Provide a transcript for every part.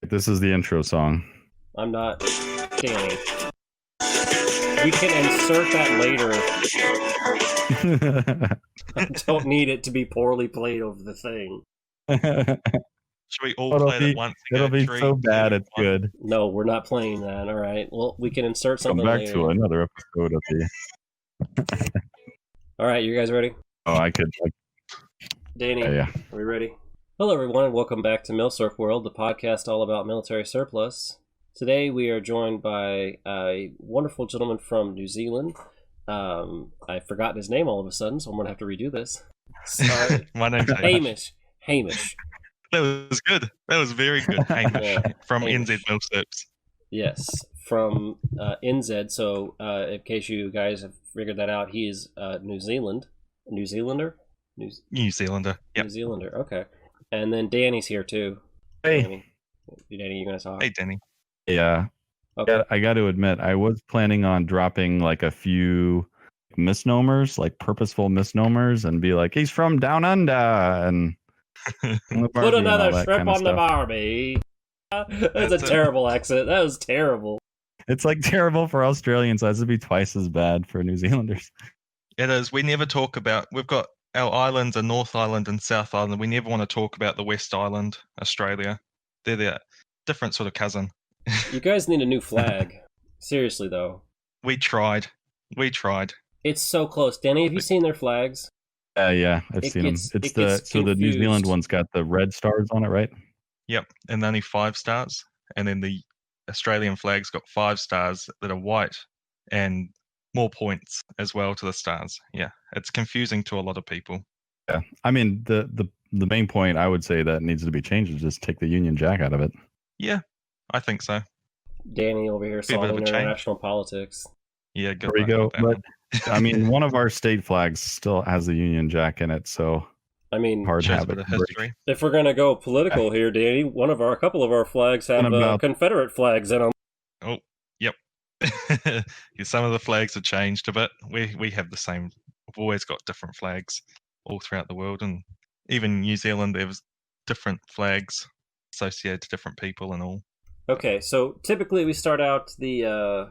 This is the intro song. I'm not Danny. We can insert that later. I don't need it to be poorly played over the thing. Should we all play it at once? It'll be so bad it's good. No, we're not playing that. All right. Well, we can insert something Come back later. to another episode of the... All right, you guys ready? Oh, I could... Danny, yeah. Are we ready? Hello, everyone, and welcome back to Milsurp World, the podcast all about military surplus. Today, we are joined by a wonderful gentleman from New Zealand. I've forgotten his name all of a sudden, so I'm going to have to redo this. Sorry. My name's Hamish. That was good. That was very good. Hamish from Hamish. NZ Milsurps. Yes, from NZ. So, in case you guys have figured that out, he is New Zealander. New Zealander. Yep. New Zealander. Okay. And then Danny's here too. Hey. Danny, you gonna talk? Hey, Danny. Yeah. Okay. I got to admit, I was planning on dropping like a few misnomers, like purposeful misnomers, and be like, he's from down under, and Put another shrimp on the Barbie. That's a terrible accent. That was terrible. It's like terrible for Australians. So it has to be twice as bad for New Zealanders. It is. We never talk about. We've got our islands are North Island and South Island. We never want to talk about the West Island, Australia. They're the different sort of cousin. You guys need a new flag. Seriously, though. We tried. It's so close. Danny, have you seen their flags? Yeah, I've seen them. It's the New Zealand one's got the red stars on it, right? Yep, and only 5 stars. And then the Australian flag's got 5 stars that are white and more points as well to the stars. Yeah, it's confusing to a lot of people. Yeah, I mean the main point I would say that needs to be changed is just take the Union Jack out of it. Yeah, I think so. Danny over here solving international politics. Yeah, good. There we go. But I mean, one of our state flags still has the Union Jack in it, so I mean, hard habit. If we're gonna go political here, Danny, a couple of our flags have Confederate flags in them. Oh, yep. Some of the flags have changed a bit. We have the same. We've always got different flags all throughout the world, and even New Zealand, there's different flags associated to different people and all. Okay, so typically we start out the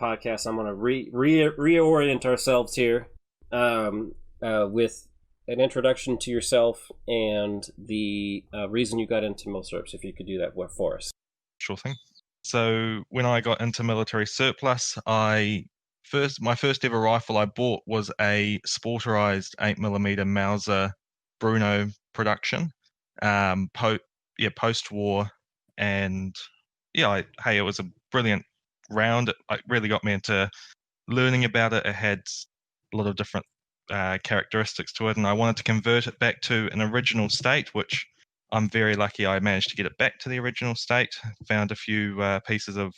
podcast. I'm going to reorient ourselves here with an introduction to yourself and the reason you got into Milsurps, if you could do that for us. Sure thing. So when I got into military surplus, my first ever rifle I bought was a sporterized 8mm Mauser Bruno production, post-war, and it was a brilliant round. It really got me into learning about it. It had a lot of different characteristics to it, and I wanted to convert it back to an original state, which I'm very lucky I managed to get it back to the original state. Found a few pieces of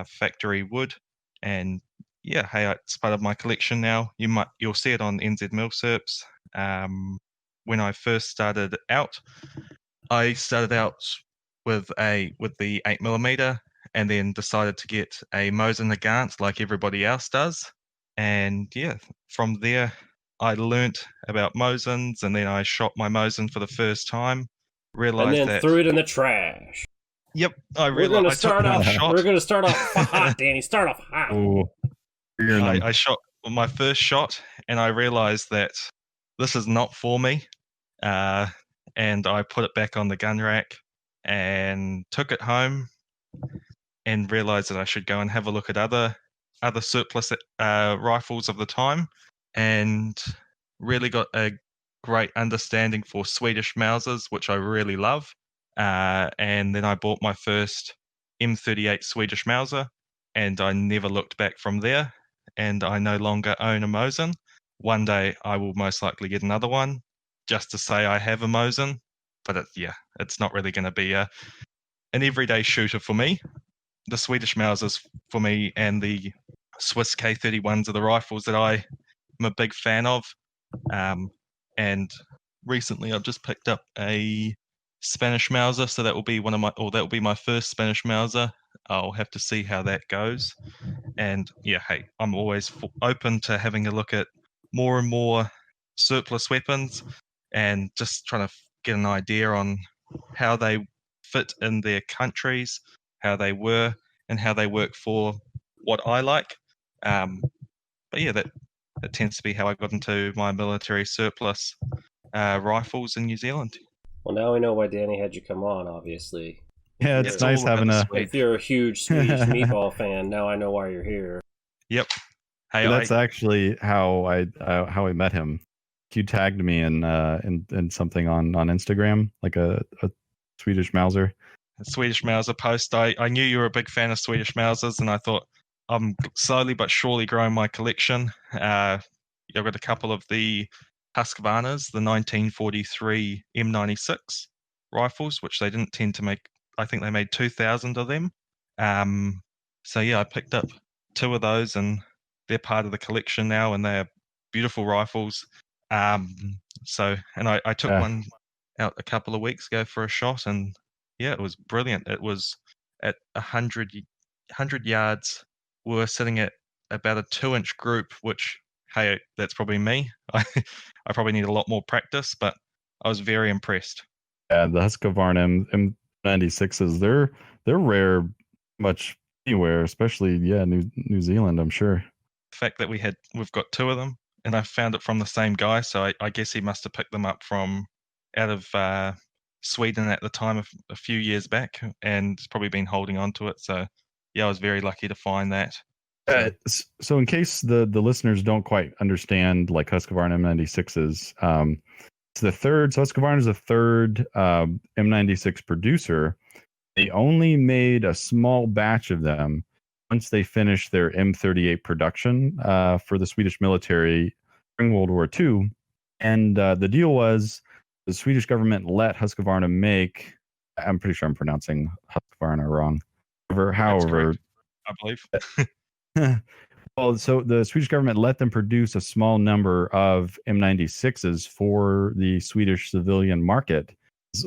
factory wood, and it's part of my collection now. You'll see it on NZ Milsurps. When I first started out, I started out with the 8mm, and then decided to get a Mosin Nagant like everybody else does. And from there I learnt about Mosins, and then I shot my Mosin for the first time. Realized and then threw it in the trash. Yep, We're going to start off hot, Danny. Start off hot. Ooh. I shot my first shot, and I realized that this is not for me. And I put it back on the gun rack and took it home, and realized that I should go and have a look at other surplus rifles of the time, and really got a great understanding for Swedish Mausers, which I really love. And then I bought my first M38 Swedish Mauser, and I never looked back from there. And I no longer own a Mosin. One day I will most likely get another one, just to say I have a Mosin. But it's not really going to be an everyday shooter for me. The Swedish Mausers for me, and the Swiss K31s are the rifles that I am a big fan of. And recently I've just picked up a Spanish Mauser, so that will be my first Spanish Mauser. I'll have to see how that goes. And I'm always open to having a look at more and more surplus weapons, and just trying to get an idea on how they fit in their countries, how they were, and how they work for what I like. But yeah, that tends to be how I got into my military surplus rifles in New Zealand. Well, now we know why Danny had you come on, obviously. Yeah, it's nice having If you're a huge Swedish meatball fan, now I know why you're here. Yep. Hey, that's actually how I met him. You tagged me in something on Instagram, like a Swedish Mauser. A Swedish Mauser post. I knew you were a big fan of Swedish Mausers, and I thought I'm slowly but surely growing my collection. I've got a couple of the Husqvarnas, the 1943 M96 rifles, which they didn't tend to make. I think they made 2,000 of them. So yeah, I picked up 2 of those, and they're part of the collection now, and they're beautiful rifles. So, and I took one out a couple of weeks ago for a shot, and yeah, it was brilliant. It was at 100 yards. We were sitting at about a 2-inch group, which, hey, that's probably me. I probably need a lot more practice, but I was very impressed. Yeah, the Husqvarna M96s, they're rare much anywhere, especially New Zealand, I'm sure. The fact that we've got 2 of them, and I found it from the same guy, so I guess he must have picked them up from out of Sweden at the time a few years back, and probably been holding on to it. So yeah, I was very lucky to find that. So in case the listeners don't quite understand, like Husqvarna M96s, it's the third. So Husqvarna is the third M96 producer. They only made a small batch of them once they finished their M38 production for the Swedish military during World War II. And the deal was the Swedish government let Husqvarna make, I'm pretty sure I'm pronouncing Husqvarna wrong. However, I believe. Well, so the Swedish government let them produce a small number of M96s for the Swedish civilian market,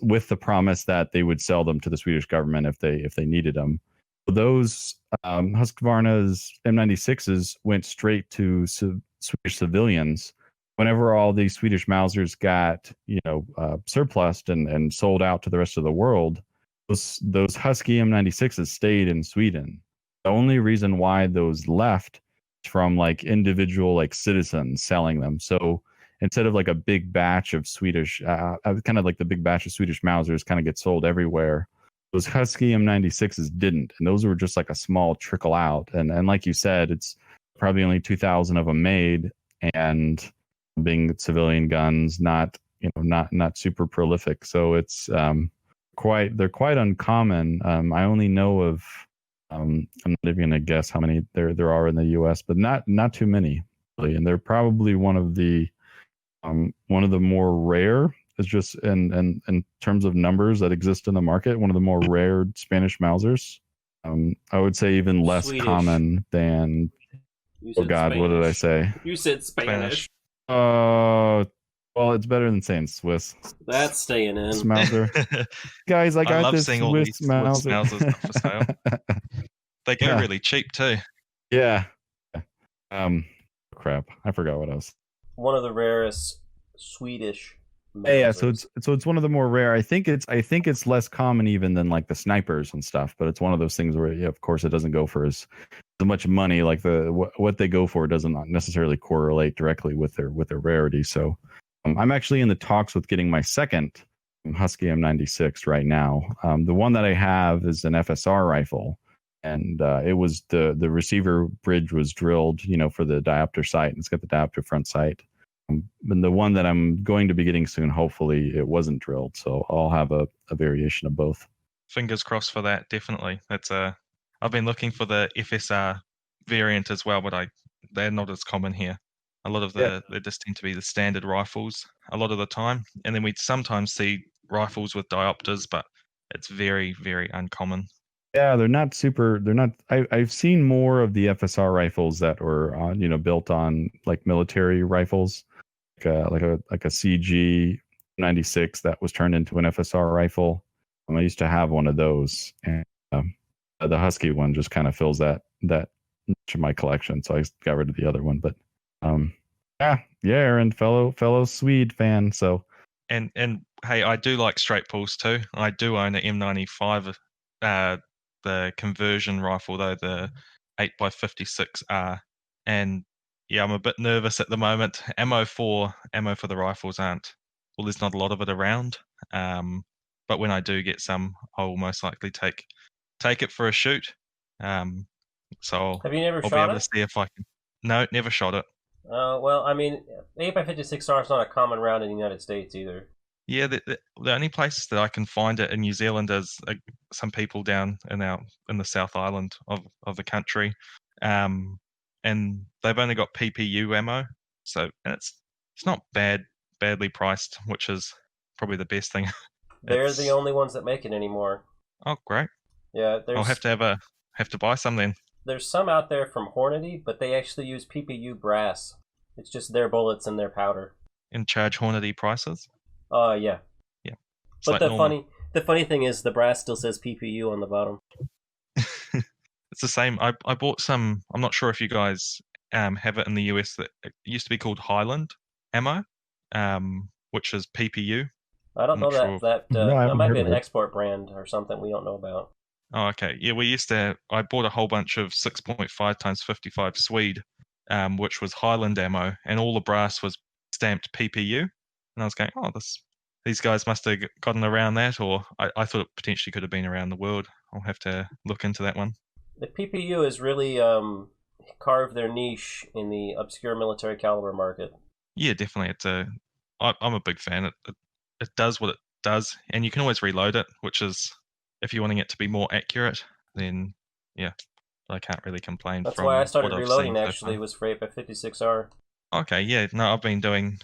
with the promise that they would sell them to the Swedish government if they needed them. Those Husqvarna's M96s went straight to Swedish civilians. Whenever all these Swedish Mausers got surplused and sold out to the rest of the world, those Husky M96s stayed in Sweden. The only reason why those left is from like individual like citizens selling them. So instead of like a big batch of Swedish, kind of like the big batch of Swedish Mausers kind of get sold everywhere, those Husky M96s didn't. And those were just like a small trickle out. And like you said, it's probably only 2,000 of them made, and being civilian guns, not super prolific. So it's they're quite uncommon. I only know of, I'm not even going to guess how many there are in the U.S., but not too many, really. And they're probably one of the more rare. It's just in terms of numbers that exist in the market, one of the more rare Spanish Mausers. I would say even less Swedish. Common than. Oh God, Spanish. what did I say? You said Spanish. Well, it's better than saying Swiss. That's staying in. Mauser. Guys, I got this Swiss Mauser. Mausers for sale. They go really cheap too. Yeah. Crap. I forgot what else. One of the rarest Swedish Yeah, so it's one of the more rare. I think it's less common even than like the snipers and stuff, but it's one of those things where of course it doesn't go for as much money. Like what they go for doesn't necessarily correlate directly with their rarity. So I'm actually in the talks with getting my second Husky M96 right now. The one that I have is an FSR rifle, and it was the receiver bridge was drilled, for the diopter sight, and it's got the diopter front sight. And the one that I'm going to be getting soon, hopefully it wasn't drilled, so I'll have a variation of both. Fingers crossed for that, definitely. I've been looking for the FSR variant as well, but they're not as common here. A lot of they just tend to be the standard rifles a lot of the time, and then we sometimes see rifles with diopters, but it's very, very uncommon. Yeah, they're not super. They're not. I've seen more of the FSR rifles that were built on like military rifles, like a CG 96 that was turned into an FSR rifle. I used to have one of those, and the Husky one just kind of fills that niche of my collection, so I got rid of the other one. But Aaron, fellow Swede fan. So and hey, I do like straight pulls too. I do own an M95, the conversion rifle though, the 8x56R, and yeah, I'm a bit nervous at the moment. Ammo for the rifles aren't. Well, there's not a lot of it around. But when I do get some, I'll most likely take it for a shoot. So Have you never I'll be shot able to it? see if I can. No, never shot it. Well, I mean, 8x56R is not a common round in the United States either. Yeah, the only places that I can find it in New Zealand is some people down in the South Island of the country, and they've only got PPU ammo, so and it's not badly priced, which is probably the best thing. They're the It's only ones that make it anymore. oh great! Yeah, I'll have to buy some then. there's some out there from Hornady, but they actually use PPU brass. It's just their bullets and their powder. And charge Hornady prices. Yeah. Yeah, it's But like the normal. funny thing is the brass still says PPU on the bottom. It's the same. I bought some. I'm not sure if you guys have it in the US. That it used to be called Highland ammo, which is PPU. I don't I'm know not sure. No, I that haven't might heard be of an it. export brand or something we don't know about. Oh, okay. Yeah, we used to. I bought a whole bunch of 6.5 times 55 Swede, which was Highland ammo, and all the brass was stamped PPU. And I was going, oh, these guys must have gotten around that, or I thought it potentially could have been around the world. I'll have to look into that one. The PPU has really carved their niche in the obscure military caliber market. Yeah, definitely. I'm a big fan. It does what it does, and you can always reload it, which is if you're wanting it to be more accurate, then yeah, I can't really complain That's why I from started what I've reloading. seen so Actually, far. was for 8x56R. Okay, yeah, no, I've been doing.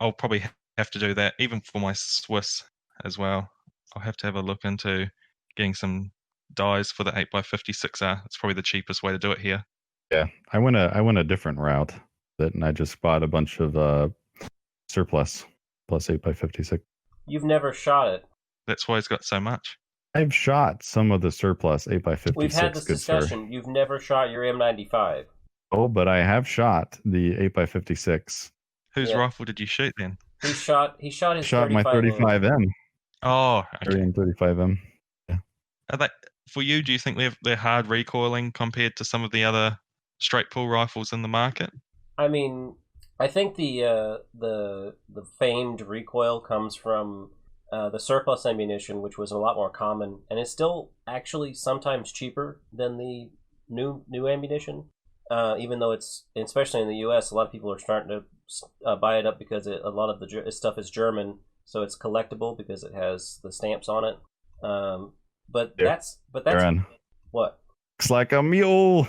I'll probably have to do that, even for my Swiss as well. I'll have to have a look into getting some dies for the 8x56R. It's probably the cheapest way to do it here. Yeah, I went a different route. And I just bought a bunch of surplus plus 8x56. You've never shot it. That's why it's got so much. I've shot some of the surplus 8x56. We've had this good sir. discussion. You've never shot your M95. Oh, but I have shot the 8x56. Whose Yeah. rifle did you shoot then? He shot his Shot my 35 35M. Oh, okay. 35M. Are they, for you, do you think they're hard recoiling compared to some of the other straight pull rifles in the market? I mean, I think the famed recoil comes from the surplus ammunition, which was a lot more common, and it's still actually sometimes cheaper than the new ammunition. Even though it's, especially in the U.S., a lot of people are starting to buy it up because a lot of the stuff is German, so it's collectible because it has the stamps on it. But Yeah. that's Aaron, what. looks like a mule.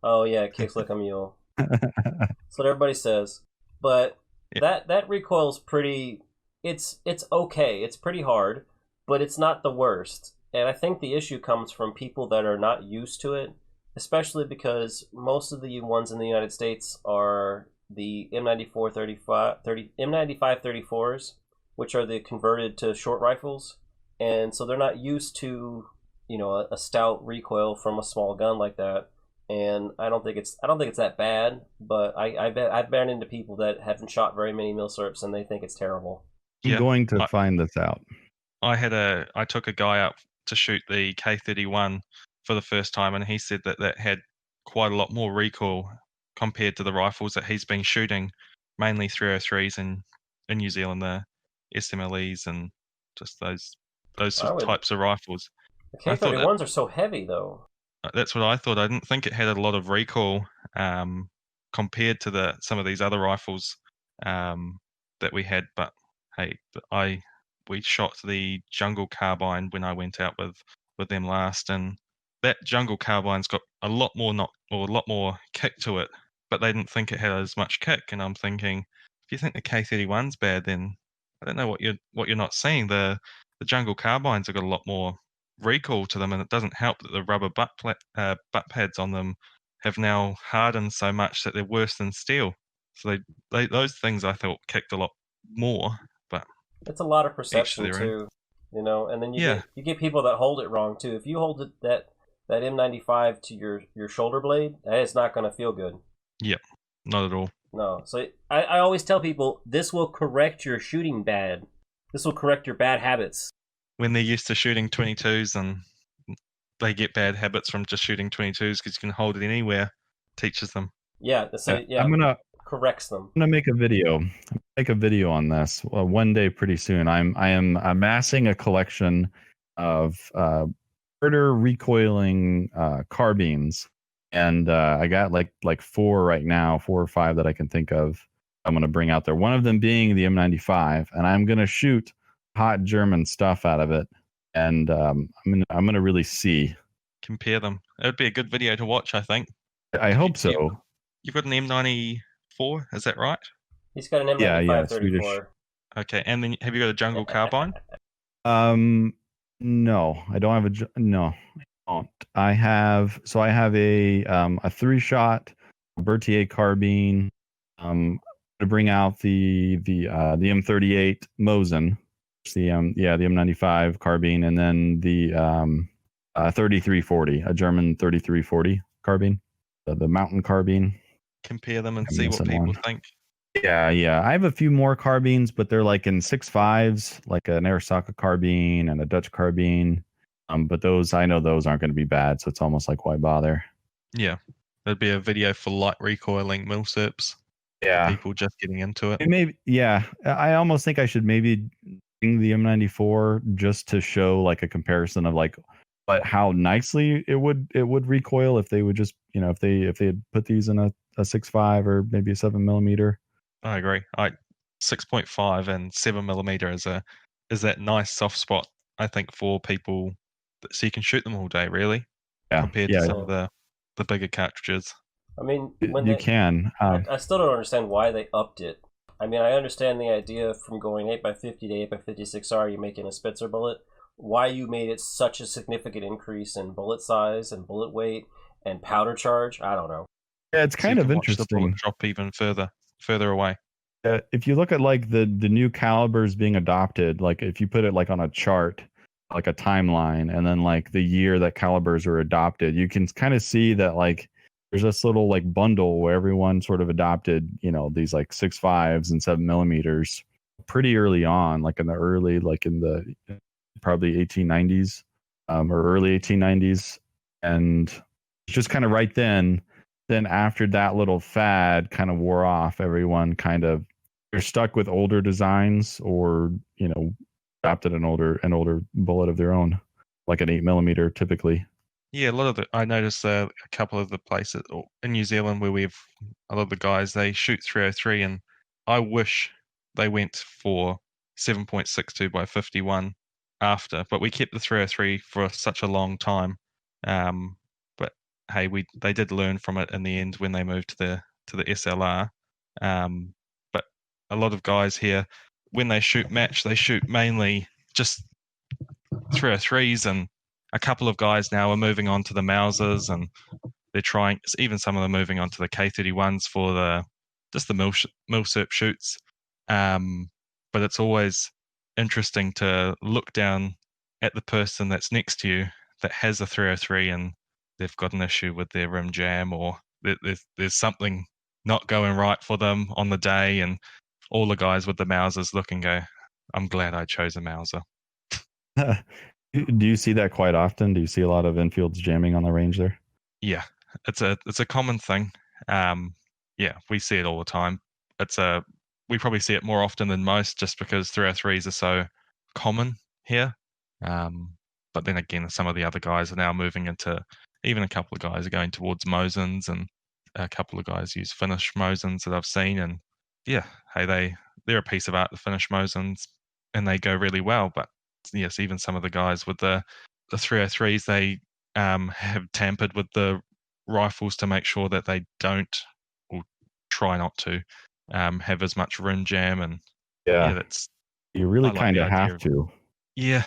Oh yeah, it kicks like a mule. That's what everybody says. But Yeah. that recoil's pretty. It's okay. It's pretty hard, but it's not the worst. And I think the issue comes from people that are not used to it, especially because most of the ones in the United States are the M95 34s, which are the converted to short rifles, and so they're not used to a stout recoil from a small gun like that. And I don't think it's that bad, but I've been into people that haven't shot very many Milsurps and they think it's terrible. I'm Yeah. going to find this out. I took a guy up to shoot the K31 for the first time, and he said that had quite a lot more recoil compared to the rifles that he's been shooting, mainly 303s in New Zealand, the SMLEs and just those types of rifles. The I thought K31s are so heavy, though. That's what I thought. I didn't think it had a lot of recoil compared to some of these other rifles that we had. But hey, we shot the jungle carbine when I went out with them last, and that jungle carbine's got a lot more kick to it. But they didn't think it had as much kick, and I'm thinking, if you think the K31's bad, then I don't know what you're not seeing. The jungle carbines have got a lot more recoil to them, and it doesn't help that the rubber butt pads on them have now hardened so much that they're worse than steel. So those things I thought kicked a lot more, but It's a lot of perception their own. too, and then Yeah. you get people that hold it wrong too. If you hold that M95 to your shoulder blade, that is not going to feel good. Yep, not at all. No. So I always tell people this will correct your shooting bad. This will correct your bad habits. When they're used to shooting 22s and they get bad habits from just shooting 22s because you can hold it anywhere, teaches them. Yeah, so corrects them. I'm gonna make a video on this one day pretty soon. I am amassing a collection of murder recoiling carbines, and I got like 4 right now, 4 or 5 that I can think of. I'm gonna bring out there. One of them being the M95, and I'm gonna shoot hot German stuff out of it, and I'm gonna really see. Compare them. It would be a good video to watch, I think. I hope so. You've got an M94, is that right? He's got an M95 34. Swedish. Okay, and then have you got a jungle carbine? No, I don't have no. I don't. I have a 3-shot Berthier carbine. To bring out the M38 Mosin, the M95 carbine, and then the 3340, a German 3340 carbine, the mountain carbine. Compare them and see what people think. Yeah. I have a few more carbines, but they're like in 6.5s, like an Arisaka carbine and a Dutch carbine. But those, I know those aren't going to be bad, so it's almost like, why bother? Yeah, there'd be a video for light recoiling Milsurps. Yeah, people just getting into it. Maybe, yeah. I almost think I should maybe bring the M94 just to show like a comparison of like, but how nicely it would recoil if they would just, if they had put these in a 6.5 or maybe a 7mm. I agree. 6.5 and 7mm is that nice soft spot, I think, for people so you can shoot them all day, really. Yeah. Compared to some of the bigger cartridges. I mean, you can. I still don't understand why they upped it. I mean, I understand the idea from going 8x50 to 8x56R, you're making a Spitzer bullet. Why you made it such a significant increase in bullet size and bullet weight and powder charge, I don't know. Yeah, it's kind of interesting. The bullet drop even further away. If you look at like the new calibers being adopted, like if you put it like on a chart, like a timeline, and then like the year that calibers are adopted, you can kind of see that like there's this little like bundle where everyone sort of adopted, these like 6.5s and 7mm pretty early on, like in the probably 1890s or early 1890s. And just kind of right then after that little fad kind of wore off, everyone kind of, they're stuck with older designs or, adopted an older bullet of their own, like an 8mm typically. Yeah, I noticed a couple of the places in New Zealand where we've a lot of the guys, they shoot 303, and I wish they went for 7.62 by 51 after, but we kept the 303 for such a long time. But hey, they did learn from it in the end when they moved to the SLR. But a lot of guys here, when they shoot match, they shoot mainly just 303s, and a couple of guys now are moving on to the Mausers, and they're trying, even some of them moving on to the K31s for the Milsurp shoots. But it's always interesting to look down at the person that's next to you that has a 303 and they've got an issue with their rim jam, or there's something not going right for them on the day, and all the guys with the Mausers look and go, I'm glad I chose a Mauser. Do you see that quite often? Do you see a lot of infields jamming on the range there? Yeah, it's a common thing. Yeah, we see it all the time. We probably see it more often than most, just because 303s are so common here. But then again, some of the other guys are now moving into, even a couple of guys are going towards Mosins, and a couple of guys use Finnish Mosins that I've seen. And yeah, hey, they're a piece of art, the Finnish Mosins, and they go really well. But yes, even some of the guys with the 303s, they have tampered with the rifles to make sure that they don't, or try not to, have as much rim jam. And that's, you really kind of have to. Yeah,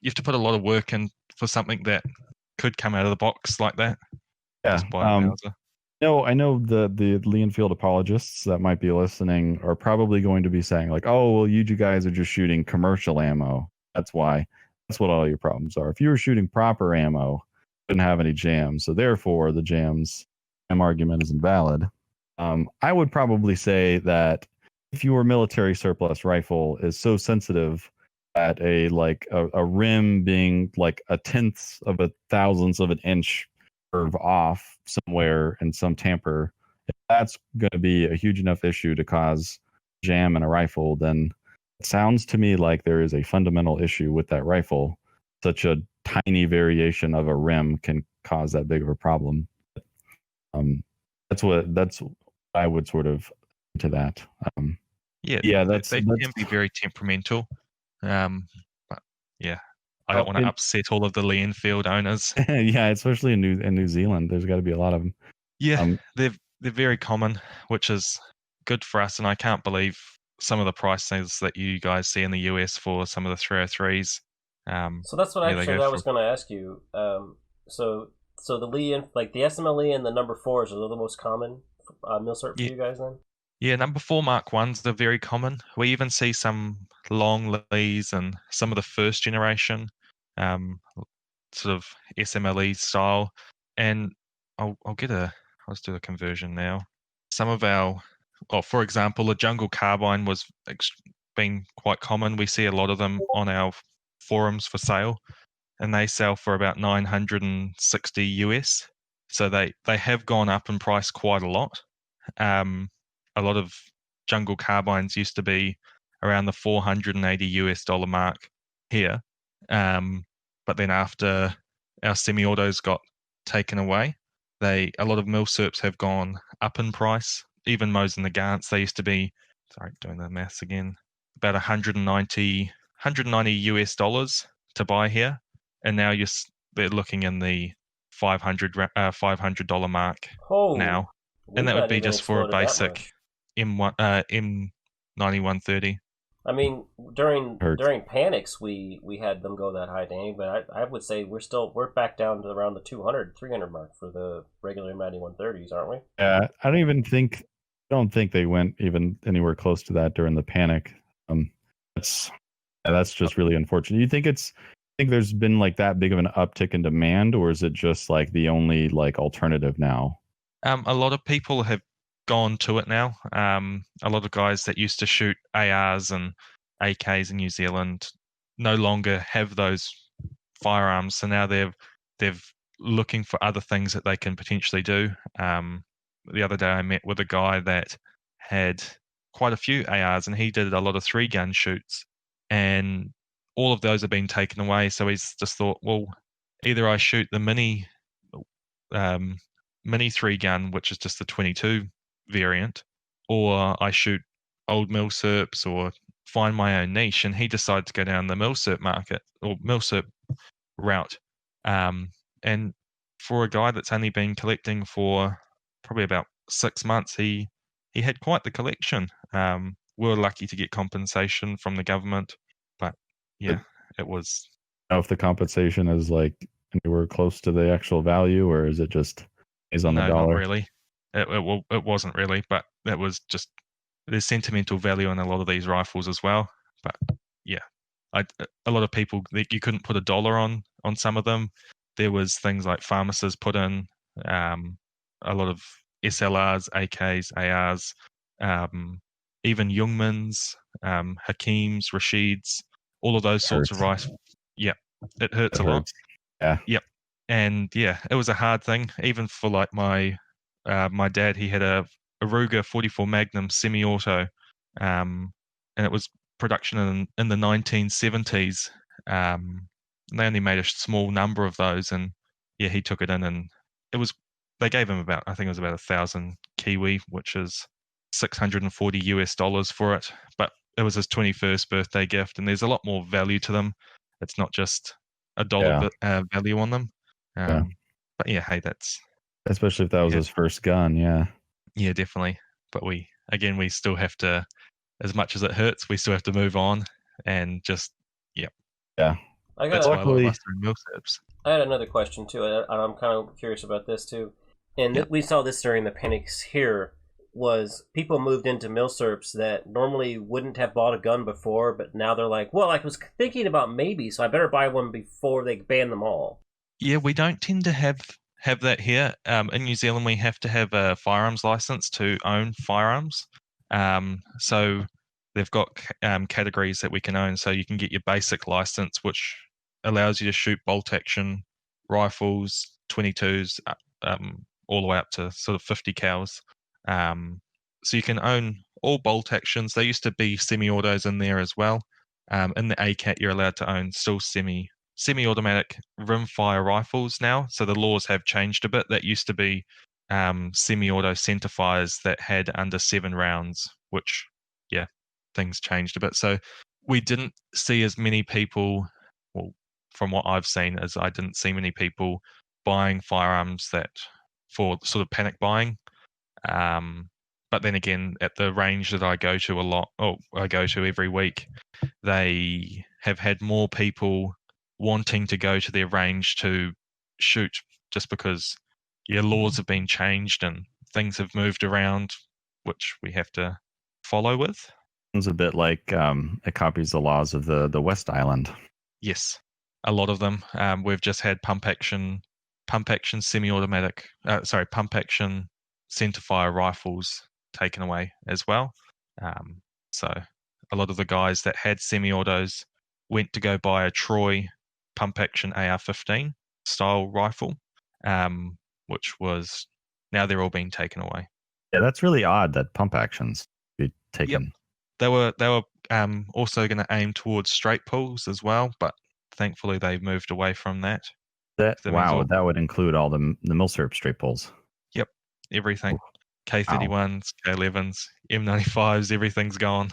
you have to put a lot of work in for something that could come out of the box like that. Yeah. No, I know the Lee-Enfield apologists that might be listening are probably going to be saying like, oh, well, you guys are just shooting commercial ammo. That's why. That's what all your problems are. If you were shooting proper ammo, you wouldn't have any jams. So therefore, the jam argument is invalid. I would probably say that if your military surplus rifle is so sensitive that a rim being like a tenth of a thousandth of an inch curve off somewhere in some tamper, if that's going to be a huge enough issue to cause jam in a rifle, then it sounds to me like there is a fundamental issue with that rifle. Such a tiny variation of a rim can cause that big of a problem. That's what I would sort of to that. Yeah, they can be very temperamental. But yeah, I don't want to upset all of the Lee-Enfield owners. Yeah, especially in New Zealand, there's got to be a lot of them. Yeah, they're very common, which is good for us. And I can't believe some of the prices that you guys see in the US for some of the 303s. So that's what I was going to ask you. So the the SMLE and the number 4s are the most common Milsurp for you guys then? Yeah, number 4 Mark 1s, they're very common. We even see some long Lees and some of the first generation sort of SMLE style. And let's do a conversion now. Some of for example, a jungle carbine was been quite common. We see a lot of them on our forums for sale, and they sell for about 960 US. So they have gone up in price quite a lot. A lot of jungle carbines used to be around the $480 US mark here. But then after our semi-autos got taken away, a lot of Milsurps have gone up in price. Even Mo's and the Gants, they used to be, doing the maths again, about 190 US dollars to buy here. And now they're looking in the $500 mark now. And that would be just for a basic M9130. I mean, during panics, we had them go that high, Danny. But I would say we're back down to around the 200, 300 mark for the regular M9130s, aren't we? Yeah, I don't think they went even anywhere close to that during the panic. That's just really unfortunate. You think there's been like that big of an uptick in demand, or is it just like the only like alternative now? A lot of people have gone to it now. A lot of guys that used to shoot ARs and AKs in New Zealand no longer have those firearms, so now they're looking for other things that they can potentially do. The other day I met with a guy that had quite a few ARs, and he did a lot of 3-gun shoots, and all of those have been taken away. So he's just thought, well, either I shoot the mini 3-gun, which is just the 22 variant, or I shoot old Milsurps or find my own niche. And he decided to go down the Milsurp market or Milsurp route. And for a guy that's only been collecting for probably about 6 months, he had quite the collection. We were lucky to get compensation from the government, but yeah, it was. If the compensation is like anywhere close to the actual value, or is it just is on the dollar? Not really. It wasn't really, but that was just there's sentimental value in a lot of these rifles as well. But yeah, a lot of people, you couldn't put a dollar on some of them. There was things like pharmacists put in, a lot of SLRs, AKs, ARs, even Youngmans, Hakims, Rashids, all of those sorts of rifles. Yeah, it hurts a lot. Yeah. Yep. And yeah, it was a hard thing, even for like my dad. He had a Ruger 44 Magnum semi-auto, and it was production in the 1970s. They only made a small number of those, and yeah, he took it in, and they gave him I think it was about 1,000 Kiwi, which is $640 US for it. But it was his 21st birthday gift, and there's a lot more value to them. It's not just a dollar value on them. But yeah, hey, that's especially if that was his first gun. Yeah, definitely. But we still have to, as much as it hurts, we still have to move on and just yeah. That's why a lot of us are in Milsurps. I had another question too, and I'm kind of curious about this too. And we saw this during the panics here. Was people moved into Milsurps that normally wouldn't have bought a gun before, but now they're like, well, I was thinking about maybe, so I better buy one before they ban them all. Yeah, we don't tend to have that here. In New Zealand, we have to have a firearms license to own firearms. So they've got categories that we can own. So you can get your basic license, which allows you to shoot bolt action rifles, 22s, all the way up to sort of 50 cals. So you can own all bolt actions. There used to be semi-autos in there as well. In the ACAT, you're allowed to own still semi-automatic rimfire rifles now. So the laws have changed a bit. That used to be semi-auto centerfires that had under 7 rounds, which, yeah, things changed a bit. So we didn't see as many people, well, from what I've seen, as I didn't see many people buying firearms that for sort of panic buying. But then again, at the range that I go to I go to every week, they have had more people wanting to go to their range to shoot, just because laws have been changed and things have moved around, which we have to follow with. It's a bit like it copies the laws of the West Island. Yes, a lot of them. We've just had pump action semi-automatic, pump action centerfire rifles taken away as well. So a lot of the guys that had semi-autos went to go buy a Troy pump action AR-15 style rifle, which was, now they're all being taken away. Yeah, that's really odd that pump actions be taken. Yep. They were also going to aim towards straight pulls as well, but thankfully they moved away from that. That would include all the Milsurp straight pulls. Yep, everything. K31s, K11s, M95s, everything's gone.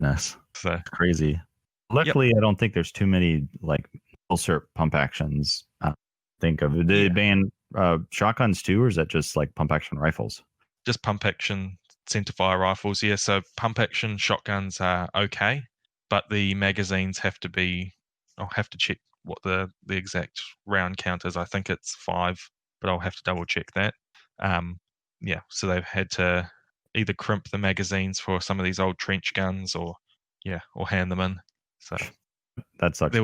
Yes, so crazy. Luckily, I don't think there's too many like Milsurp pump actions. Think of did they ban shotguns too, or is that just like pump action rifles? Just pump action centerfire rifles. Yeah, so pump action shotguns are okay, but the magazines have to be. I'll have to check what the exact round count is. I think it's 5, but I'll have to double check that. Yeah, so they've had to either crimp the magazines for some of these old trench guns, or hand them in. So that sucks.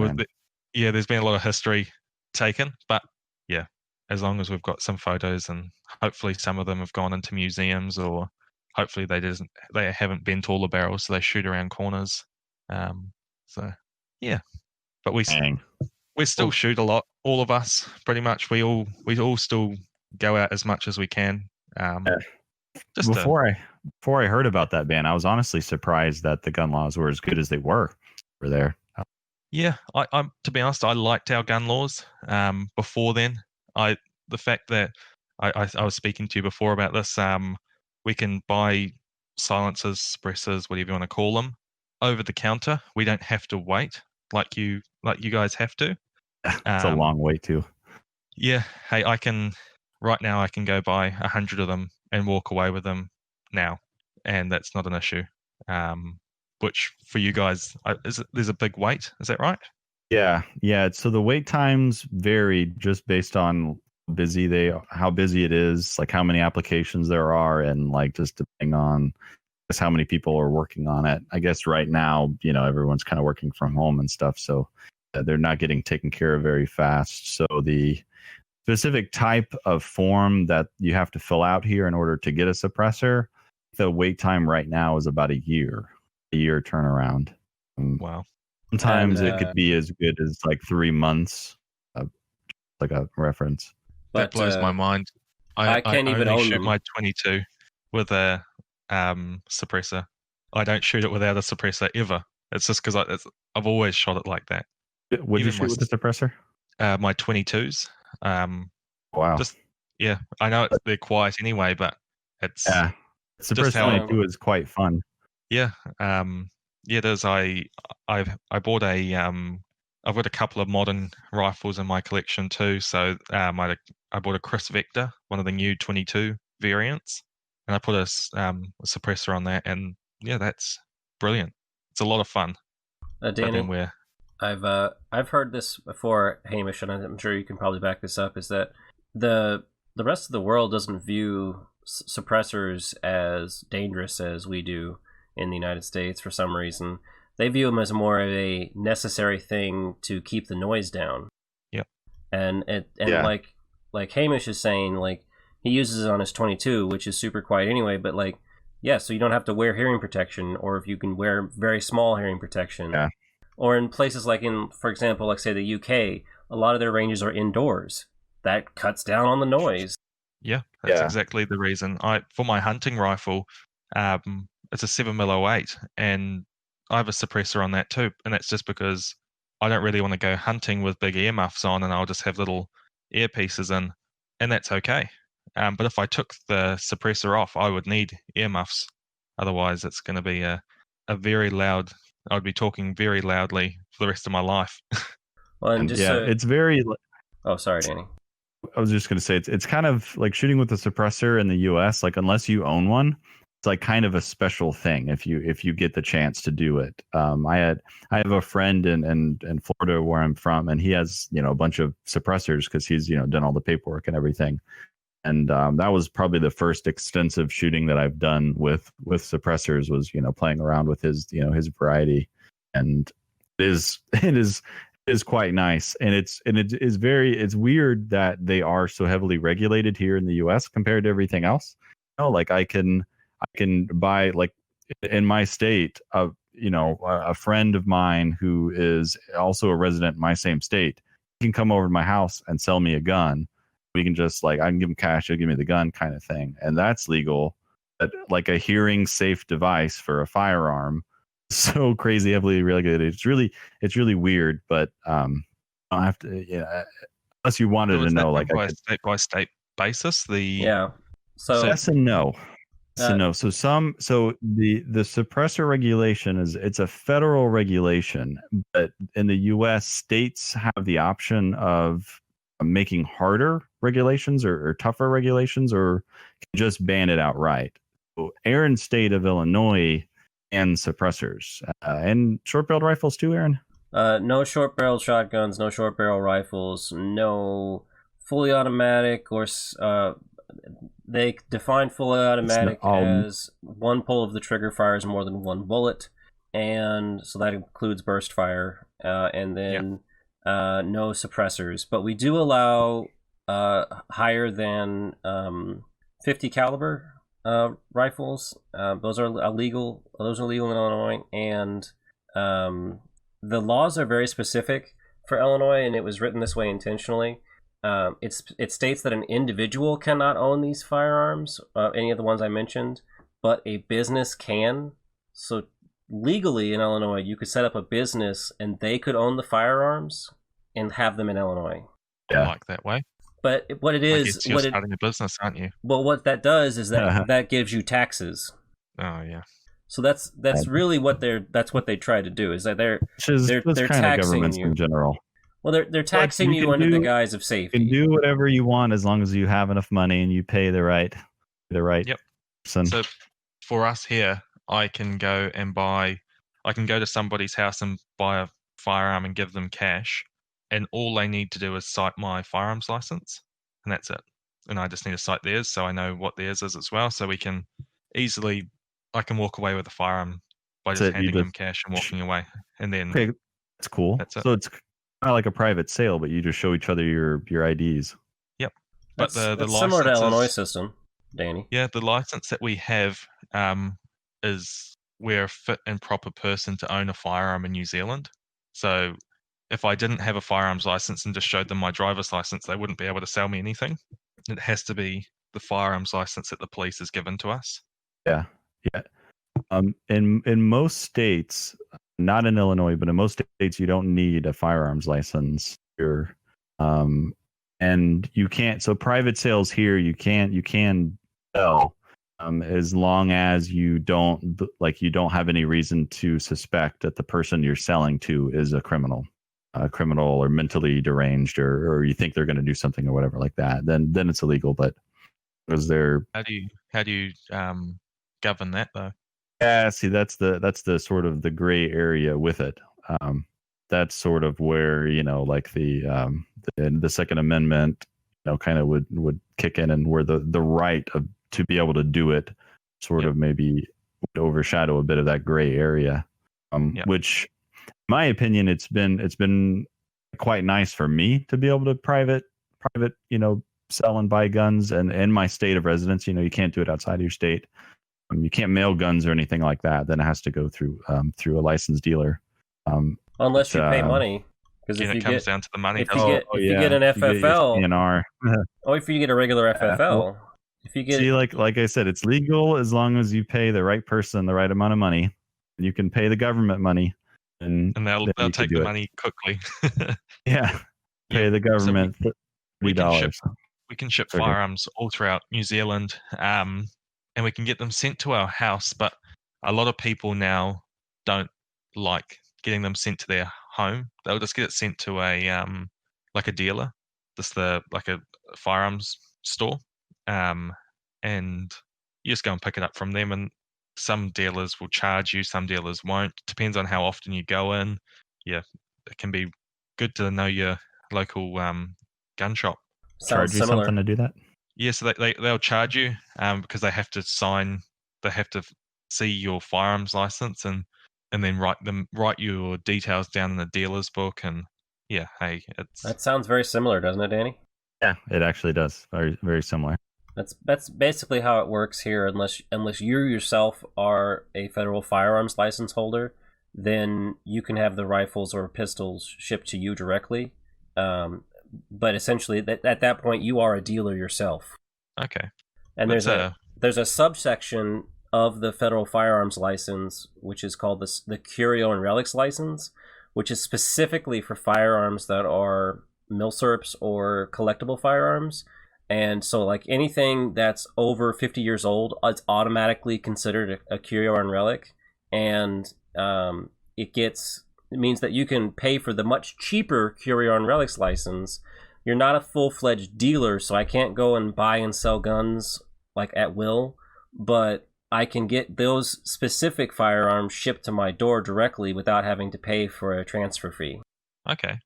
There's been a lot of history taken, but yeah, as long as we've got some photos, and hopefully some of them have gone into museums, or hopefully they haven't bent all the barrels, so they shoot around corners. So yeah, but we still shoot a lot. All of us, pretty much. We all still go out as much as we can. Before I heard about that ban, I was honestly surprised that the gun laws were as good as they were there. Yeah, I to be honest, I liked our gun laws before then. The fact that I was speaking to you before about this, we can buy silencers, suppressors, whatever you want to call them, over the counter. We don't have to wait like you guys have to. It's a long wait too. Yeah, hey, right now I can go buy 100 of them and walk away with them now, and that's not an issue. Which for you guys, there's a big wait. Is that right? Yeah. So the wait times vary just based on how busy it is, like how many applications there are, and like just depending on just how many people are working on it. I guess right now, everyone's kind of working from home and stuff, so they're not getting taken care of very fast. So the specific type of form that you have to fill out here in order to get a suppressor, the wait time right now is about a year turnaround. Wow. Sometimes it could be as good as like 3 months, like a reference. That blows my mind. I can't even only own shoot them. my 22 with a suppressor. I don't shoot it without a suppressor ever. It's just because I've always shot it like that. What did you shoot with the suppressor? My 22s. Wow. I know they're quiet anyway, but it's Suppressor 22 is quite fun. Yeah. It is. I bought I've got a couple of modern rifles in my collection too. So I bought a Chris Vector, one of the new 22 variants, and I put a suppressor on that, and yeah, that's brilliant. It's a lot of fun. Danny, I've heard this before, Hamish, and I'm sure you can probably back this up. Is that the rest of the world doesn't view suppressors as dangerous as we do in the United States for some reason. They view them as more of a necessary thing to keep the noise down. Yep. And like Hamish is saying, like he uses it on his 22, which is super quiet anyway. But like Yeah, so you don't have to wear hearing protection, or if you can wear very small hearing protection. Yeah. Or in places like for example, like say the UK, a lot of their ranges are indoors. That cuts down on the noise. Yeah, that's Yeah. exactly the reason. For my hunting rifle, it's a 7mm08, and I have a suppressor on that too, and that's just because I don't really want to go hunting with big earmuffs on, and I'll just have little earpieces in, and that's okay. But if I took the suppressor off, I would need earmuffs. Otherwise, it's going to be a very loud. I'd be talking very loudly for the rest of my life. Well, and just so, it's very. Oh, sorry, Danny. I was just going to say it's kind of like shooting with a suppressor in the U.S. Like unless you own one, it's like kind of a special thing if you get the chance to do it. I have a friend in Florida where I'm from, and he has a bunch of suppressors because he's done all the paperwork and everything. And that was probably the first extensive shooting that I've done with suppressors was playing around with his his variety, and it is quite nice, and it's weird that they are so heavily regulated here in the U.S. compared to everything else. Like I can buy, like in my state, a friend of mine who is also a resident in my same state can come over to my house and sell me a gun. We can just I can give him cash, he'll give me the gun kind of thing, and that's legal. But like a hearing safe device for a firearm, so crazy heavily regulated. It's really weird, but I don't have to. Unless you wanted to know, like state by state basis. So yes and no. So the suppressor regulation it's a federal regulation, but in the U.S. states have the option of making harder regulations or tougher regulations, or just ban it outright. So Aaron's state of Illinois and suppressors and short-barreled rifles too, Aaron. No short-barreled shotguns, no short-barrel rifles, no fully automatic or they define fully automatic as one pull of the trigger fires more than one bullet, and so that includes burst fire, and then no suppressors. But we do allow higher than 50 caliber rifles. Those are illegal. Those are legal in Illinois, and the laws are very specific for Illinois, and it was written this way intentionally. It states that an individual cannot own these firearms, any of the ones I mentioned, but a business can. So legally in Illinois, you could set up a business and they could own the firearms and have them in Illinois. I like that way. But what it is, you're starting a business, aren't you? Well, what that does is that gives you taxes. Oh yeah. So that's really what they try to do, is that they're taxing you in general. Well, they're taxing you under the guise of safety. You can do whatever you want as long as you have enough money and you pay the right person. So for us here, I can go to somebody's house and buy a firearm and give them cash, and all they need to do is cite my firearms license, and that's it. And I just need to cite theirs, so I know what theirs is as well. So I can walk away with a firearm by just handing them cash and walking away, and then that's cool. That's it. So it's kind of like a private sale, but you just show each other your IDs. Yep. But the license similar to Illinois system, Danny. Yeah, the license that we have is we're a fit and proper person to own a firearm in New Zealand. So if I didn't have a firearms license and just showed them my driver's license, they wouldn't be able to sell me anything. It has to be the firearms license that the police has given to us. Yeah. In most states, not in Illinois, but in most states, you don't need a firearms license here, and you can't. So private sales here, you can sell, as long as you don't have any reason to suspect that the person you're selling to is a criminal or mentally deranged, or you think they're going to do something or whatever like that. Then it's illegal. But because they're how do you govern that though? Yeah, see, that's the sort of the gray area with it. That's sort of where like the Second Amendment, kind of would kick in, and where the right to be able to do it sort of maybe would overshadow a bit of that gray area. Which, in my opinion, it's been quite nice for me to be able to private sell and buy guns, and in my state of residence. You can't do it outside of your state. You can't mail guns or anything like that. Then it has to go through a licensed dealer. Unless you pay money. Because Again, it comes down to the money. If you get an FFL, or if you get a regular FFL, if you get see, like I said, it's legal as long as you pay the right person the right amount of money. You can pay the government money, and they'll take the money quickly. Yeah, pay the government $3. We can ship firearms all throughout New Zealand, and we can get them sent to our house. But a lot of people now don't like getting them sent to their home. They'll just get it sent to a like a dealer, like a firearms store, and you just go and pick it up from them. And some dealers will charge you, some dealers won't. Depends on how often you go in. Yeah, it can be good to know your local gun shop. Charge you something to do that? Yeah, so they'll charge you because they have to see your firearms license and then write your details down in the dealer's book. And yeah, hey, that sounds very similar, doesn't it, Danny? Yeah, it actually does. Very, very similar. That's basically how it works here. Unless you yourself are a federal firearms license holder, then you can have the rifles or pistols shipped to you directly. But essentially, at that point, you are a dealer yourself. Okay. And there's a subsection of the federal firearms license, which is called the Curio and Relic license, which is specifically for firearms that are Milsurps or collectible firearms. And so, like, anything that's over 50 years old, it's automatically considered a Curio and Relic. And it means that you can pay for the much cheaper Curio and Relics license. You're not a full-fledged dealer, so I can't go and buy and sell guns like at will, but I can get those specific firearms shipped to my door directly without having to pay for a transfer fee. Okay.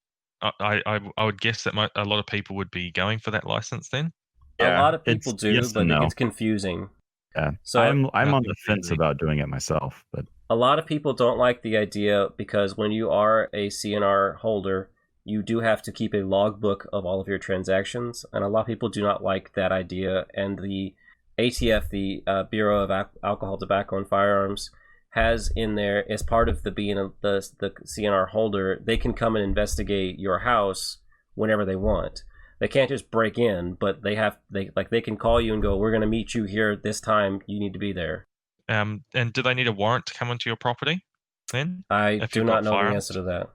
I would guess that a lot of people would be going for that license then. Yeah, a lot of people do, yes, but it gets confusing. Yeah, so I'm on the fence about doing it myself, but a lot of people don't like the idea because when you are a CNR holder, you do have to keep a logbook of all of your transactions, and a lot of people do not like that idea. And the ATF, the Bureau of Alcohol, Tobacco, and Firearms, has in there, as part of being the CNR holder, they can come and investigate your house whenever they want. They can't just break in, but they can call you and go, "We're going to meet you here at this time. You need to be there." And do they need a warrant to come into your property then? I do not know the answer to that.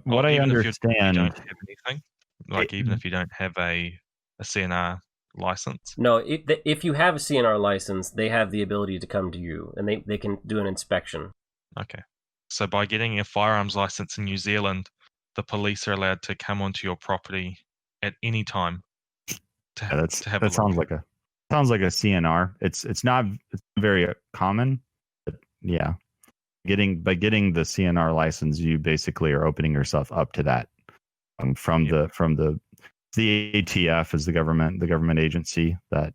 What I understand, if you don't have anything, like even if you don't have a CNR license. No, if you have a CNR license, they have the ability to come to you, and they can do an inspection. Okay. So by getting a firearms license in New Zealand, the police are allowed to come onto your property at any time to have a look. Sounds like a CNR. It's not very common, but yeah. By getting the CNR license, you basically are opening yourself up to that. From the ATF is the government agency that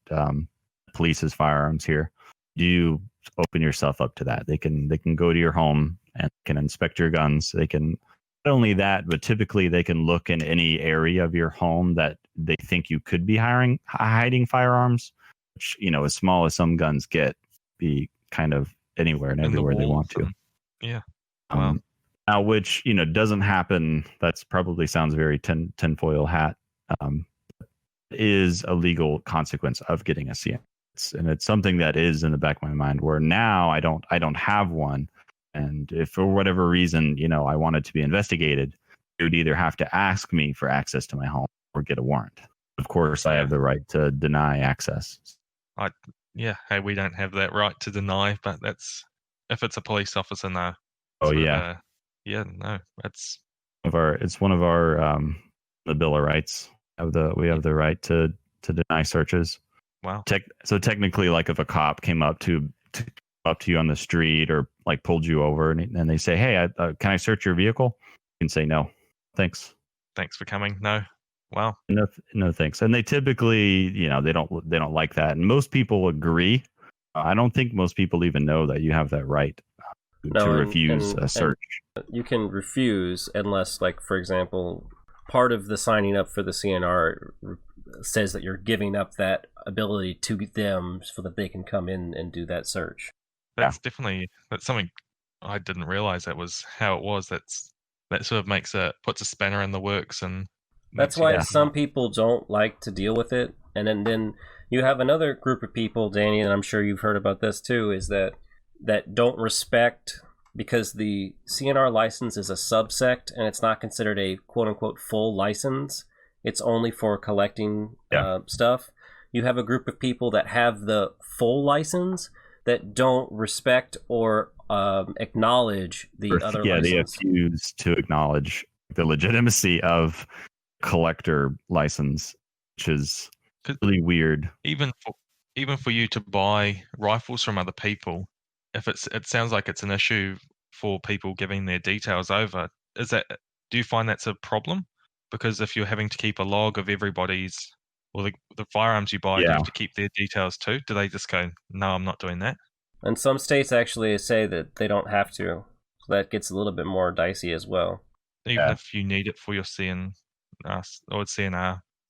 polices firearms here. You open yourself up to that. They can go to your home and can inspect your guns. They can not only that, but typically they can look in any area of your home that they think you could be hiding firearms, which, as small as some guns get, be kind of anywhere and everywhere they want to. Yeah. Wow. Now, which, doesn't happen. That's probably sounds very tinfoil hat. Is a legal consequence of getting a CN. And it's something that is in the back of my mind where now I don't have one. And if for whatever reason, I wanted to be investigated, they would either have to ask me for access to my home or get a warrant. Of course, I have the right to deny access. Hey, we don't have that right to deny, but that's if it's a police officer, no. Oh yeah. No, that's it's one of our the Bill of Rights. We have the right to deny searches. Wow. So technically, like if a cop came up to you on the street or like pulled you over and they say, "Hey, can I search your vehicle?" You can say no, thanks. Thanks for coming. No. Wow. No thanks. And they typically, they don't like that. And most people agree. I don't think most people even know that you have that right to refuse a search. You can refuse unless, like, for example, part of the signing up for the CNR says that you're giving up that ability to them so that they can come in and do that search. That's something I didn't realize that was how it was. That sort of puts a spanner in the works, and that's why some people don't like to deal with it. And then you have another group of people, Danny, and I'm sure you've heard about this too, is that don't respect, because the CNR license is a subsect and it's not considered a quote-unquote full license. It's only for collecting stuff. You have a group of people that have the full license that don't respect or acknowledge the other license. They refuse to acknowledge the legitimacy of collector license, which is really weird. Even for you to buy rifles from other people, if it sounds like it's an issue for people giving their details over. Do you find that's a problem? Because if you're having to keep a log of everybody's, or the firearms you buy, you have to keep their details too. Do they just go, no, I'm not doing that? And some states actually say that they don't have to. So that gets a little bit more dicey as well. Even if you need it for your CNR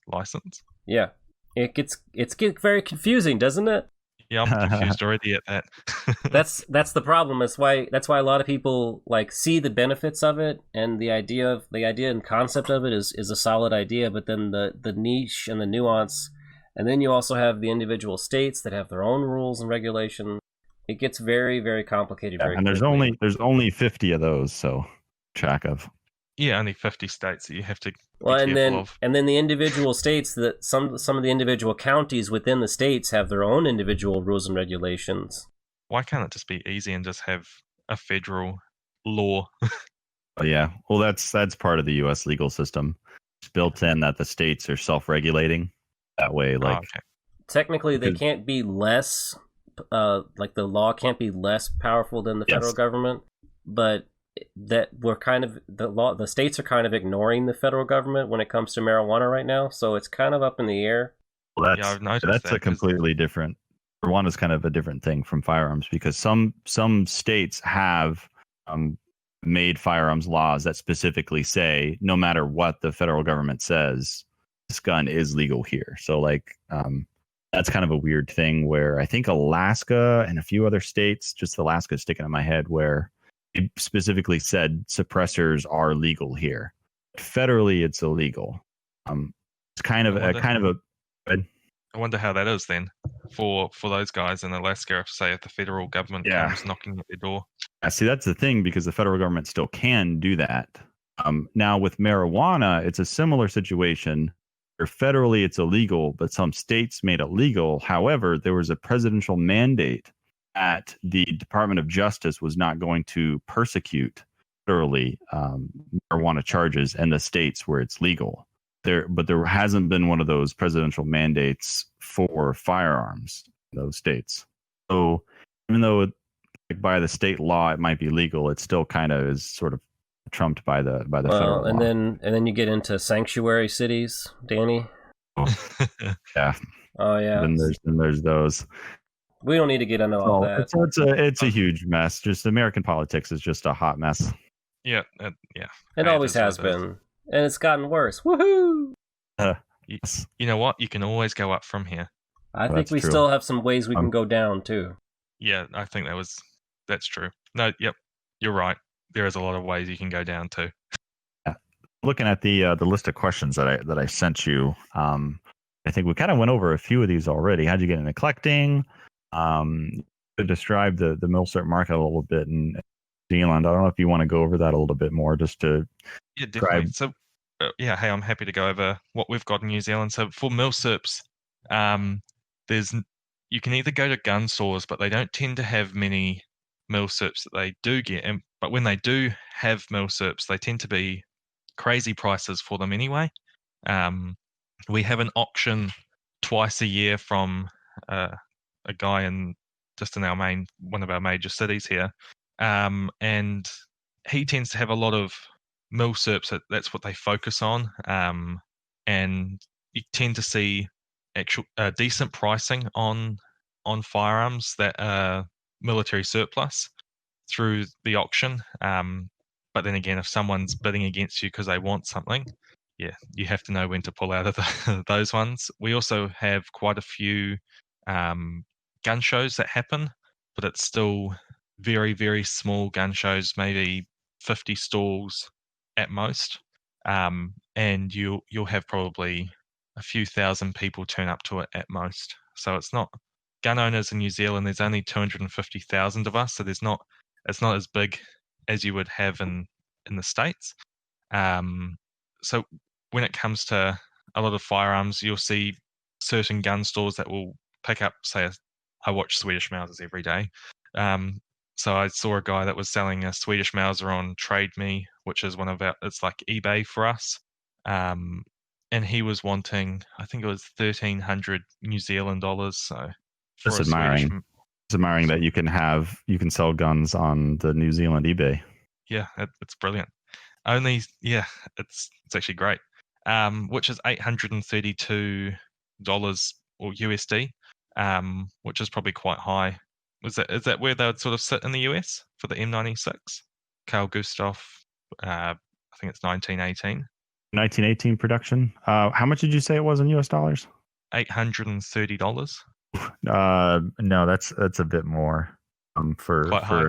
license? Yeah. It's very confusing, doesn't it? Yeah, I'm confused already at that. That's the problem. That's why a lot of people see the benefits of it, and the idea and concept of it is a solid idea, but then the niche and the nuance, and then you also have the individual states that have their own rules and regulations. It gets very, very complicated. And there's only 50 of those, so track of. Yeah, only 50 states that you have to be careful of. And then the individual states, that some of the individual counties within the states have their own individual rules and regulations. Why can't it just be easy and just have a federal law? Oh, yeah. Well, that's part of the U.S. legal system. It's built in that the states are self-regulating that way. Technically, they can't be less, the law can't be less powerful than the federal government, but that we're kind of the states are kind of ignoring the federal government when it comes to marijuana right now, so it's kind of up in the air. Well, that's a completely different. Marijuana is kind of a different thing from firearms, because some states have made firearms laws that specifically say no matter what the federal government says, this gun is legal here. So that's kind of a weird thing where I think Alaska and a few other states, just Alaska is sticking in my head, where it specifically said suppressors are legal here. Federally, it's illegal. It's kind of a. I wonder how that is then for those guys in Alaska, if the federal government comes knocking at their door. See, that's the thing, because the federal government still can do that. Now with marijuana, it's a similar situation. Where federally, it's illegal, but some states made it legal. However, there was a presidential mandate that the Department of Justice was not going to persecute federally marijuana charges in the states where it's legal. But there hasn't been one of those presidential mandates for firearms in those states. So even though by the state law it might be legal, it still kind of is sort of trumped by the federal and law. then you get into sanctuary cities, Danny. Yeah. Oh yeah. Then there's those. We don't need to get into all that. It's a huge mess. Just American politics is just a hot mess. Yeah. It always has been, and it's gotten worse. Woohoo! Yes. You know what? You can always go up from here. I think we still have some ways we can go down too. Yeah, I think that's true. No, yep, you're right. There is a lot of ways you can go down too. Looking at the list of questions that I sent you, I think we kind of went over a few of these already. How'd you get into collecting? To describe the Milsurp market a little bit in New Zealand. I don't know if you want to go over that a little bit more, just to definitely. So hey, I'm happy to go over what we've got in New Zealand. So for Milsurps, you can either go to gun stores, but they don't tend to have many Milsurps that they do get. But when they do have Milsurps, they tend to be crazy prices for them anyway. We have an auction twice a year from a guy in one of our major cities here, and he tends to have a lot of Milsurps. That's what they focus on, and you tend to see actual decent pricing on firearms that are military surplus through the auction. But then again, if someone's bidding against you because they want something, you have to know when to pull out of those ones. We also have quite a few gun shows that happen, but it's still very, very small gun shows, maybe 50 stalls at most. And you'll have probably a few thousand people turn up to it at most. So it's not gun owners in New Zealand. There's only 250,000 of us, so it's not as big as you would have in the States. So when it comes to a lot of firearms, you'll see certain gun stores that will pick up, say, I watch Swedish Mausers every day. So I saw a guy that was selling a Swedish Mauser on Trade Me, which is it's like eBay for us. And he was wanting, I think it was 1,300 New Zealand dollars. So Just admiring. It's admiring that you can sell guns on the New Zealand eBay. Yeah, it's brilliant. It's actually great. Which is $832 or USD, which is probably quite high. Is that where they would sort of sit in the US for the M96? Carl Gustav, I think it's 1918. 1918 production. How much did you say it was in US dollars? $830. No, that's a bit more. Quite high.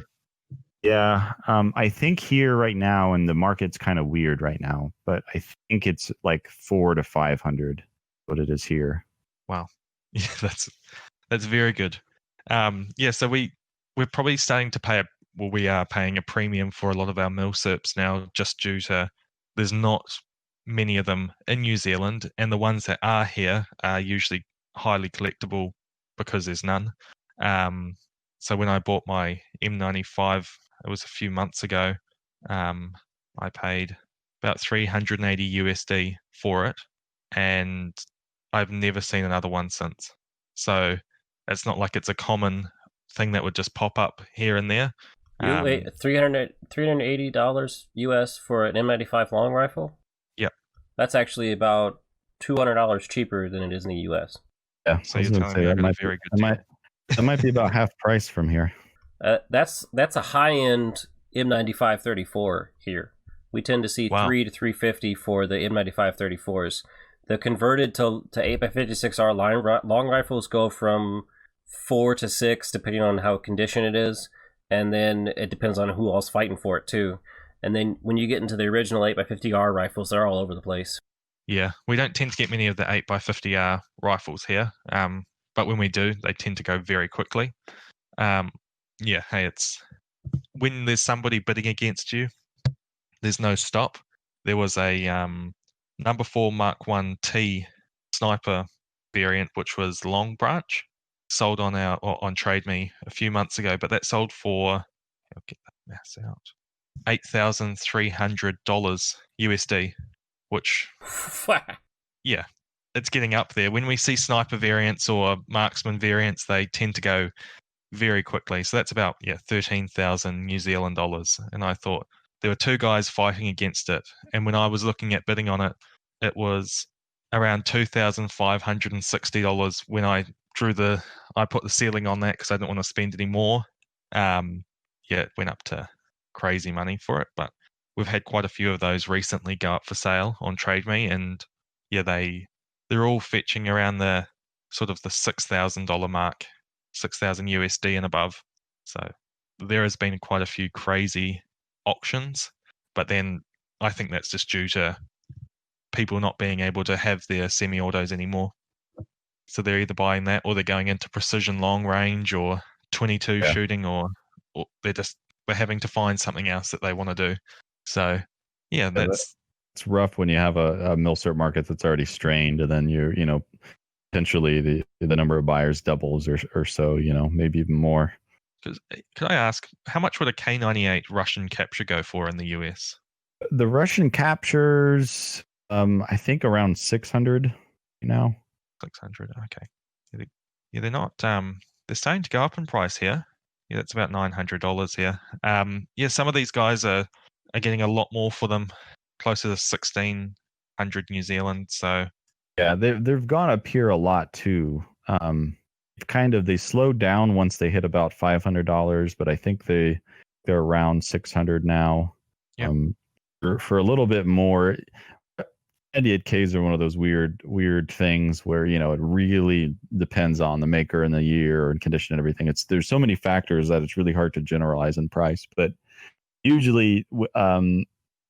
Yeah, I think here right now, and the market's kind of weird right now, but I think it's like 400 to 500. What it is here. Wow, yeah, that's very good. So we're probably starting to we are paying a premium for a lot of our Milsurps now, just due to there's not many of them in New Zealand, and the ones that are here are usually highly collectible because there's none. So when I bought my M95, it was a few months ago, I paid about 380 USD for it, and I've never seen another one since. So it's not like it's a common thing that would just pop up here and there. You wait, $380 US for an M95 long rifle? Yep. That's actually about $200 cheaper than it is in the US. Yeah, so you're telling me I got a very good deal. That might be about half price from here. That's a high-end M95 34 here. We tend to see $300 to $350 for the M95 34s. The converted to 8x56R long rifles go from 4 to 6, depending on how condition it is, and then it depends on who all's fighting for it too. And then when you get into the original 8x50R rifles, they're all over the place. Yeah, we don't tend to get many of the 8x50R rifles here, but when we do, they tend to go very quickly. It's when there's somebody bidding against you, there's no stop. There was a number 4 Mark 1T sniper variant, which was Long Branch, sold on Trade Me a few months ago, but that sold for, I'll get that mass out, $8,300 USD, which yeah, it's getting up there. When we see sniper variants or marksman variants, they tend to go very quickly. So that's about 13,000 New Zealand dollars. And I thought there were 2 guys fighting against it. And when I was looking at bidding on it, it was around $2,560 when I put the ceiling on that because I didn't want to spend any more. It went up to crazy money for it, but we've had quite a few of those recently go up for sale on Trade Me, and they're all fetching around the sort of the $6,000 mark, 6,000 USD and above. So there has been quite a few crazy auctions, but then I think that's just due to people not being able to have their semi-autos anymore. So they're either buying that or they're going into precision long range or 22 shooting, or they're having to find something else that they want to do. So it's rough when you have a Milsurp market that's already strained, and then you're potentially the number of buyers doubles or so, maybe even more. Could I ask, how much would a K98 Russian capture go for in the US? The Russian captures, I think around 600 now. 600, okay. Yeah, they're not. They're starting to go up in price here. Yeah, that's about $900 here. Some of these guys are getting a lot more for them, closer to 1,600 New Zealand. So yeah, they've gone up here a lot too. They slowed down once they hit about $500, but I think they're around 600 now. Yep. For a little bit more. 98Ks are one of those weird things where, it really depends on the maker and the year and condition and everything. There's so many factors that it's really hard to generalize in price. But usually,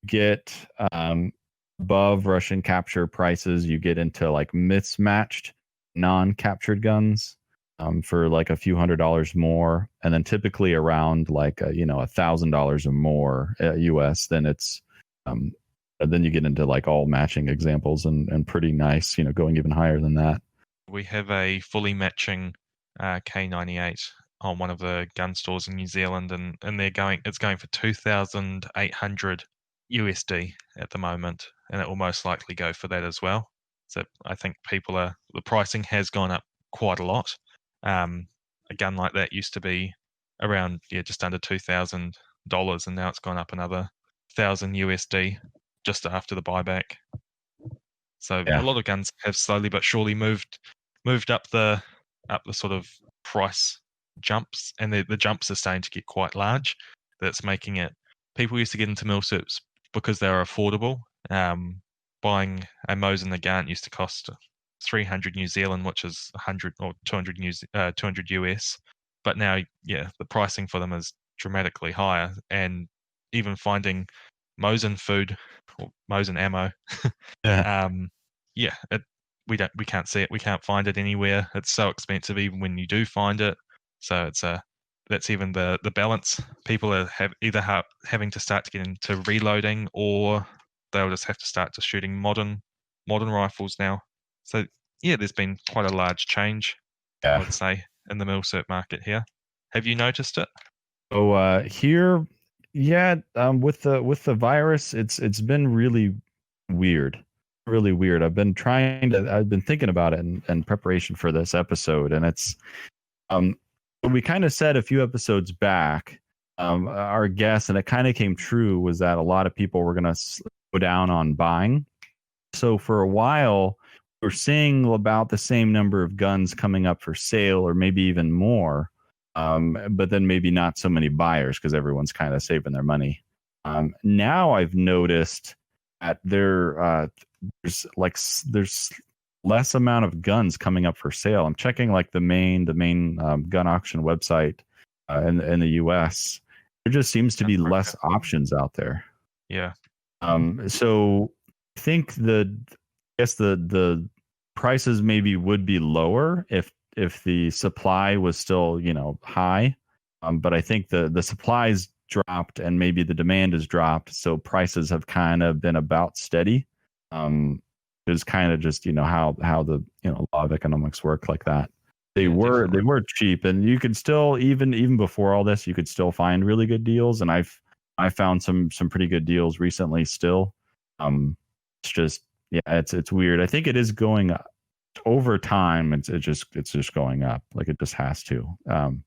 get above Russian capture prices, you get into like mismatched non-captured guns for like a few $100s more, and then typically around like $1,000 or more US. Then it's then you get into like all matching examples and pretty nice, going even higher than that. We have a fully matching K98 on one of the gun stores in New Zealand, and it's going for 2,800 USD at the moment, and it will most likely go for that as well. So I think the pricing has gone up quite a lot. A gun like that used to be around just under $2,000, and now it's gone up another 1,000 USD just after the buyback. So a lot of guns have slowly but surely moved up the sort of price jumps, and the jumps are starting to get quite large. That's making it. People used to get into Milsurps because they were affordable. Buying a Mosin Nagant used to cost 300 New Zealand, which is 100 or 200 200 US. But now, the pricing for them is dramatically higher, and even finding Mosin food or Mosin ammo, we can't see it. We can't find it anywhere. It's so expensive, even when you do find it. So that's even the balance. People are having to start to get into reloading, or they'll just have to start to shooting modern rifles now. So there's been quite a large change, I would say, in the Milsurp market here. Have you noticed it? Oh, here, with the virus, it's been really weird. Really weird. I've been thinking about it in preparation for this episode, and it's we kind of said a few episodes back, our guess, and it kind of came true, was that a lot of people were going to slow down on buying. So for a while, we're seeing about the same number of guns coming up for sale, or maybe even more, but then maybe not so many buyers because everyone's kind of saving their money. Now I've noticed that there's less amount of guns coming up for sale. I'm checking like the main gun auction website in the US. There just seems to be less options out there. Yeah. So I think the prices maybe would be lower if the supply was still high. But I think the supply's dropped and maybe the demand has dropped, so prices have kind of been about steady. It's kind of just how the law of economics work like that. They were cheap, and you could still even before all this, you could still find really good deals, and I found some pretty good deals recently still. It's just it's weird. I think it is going up over time. It's just going up, like it just has to. You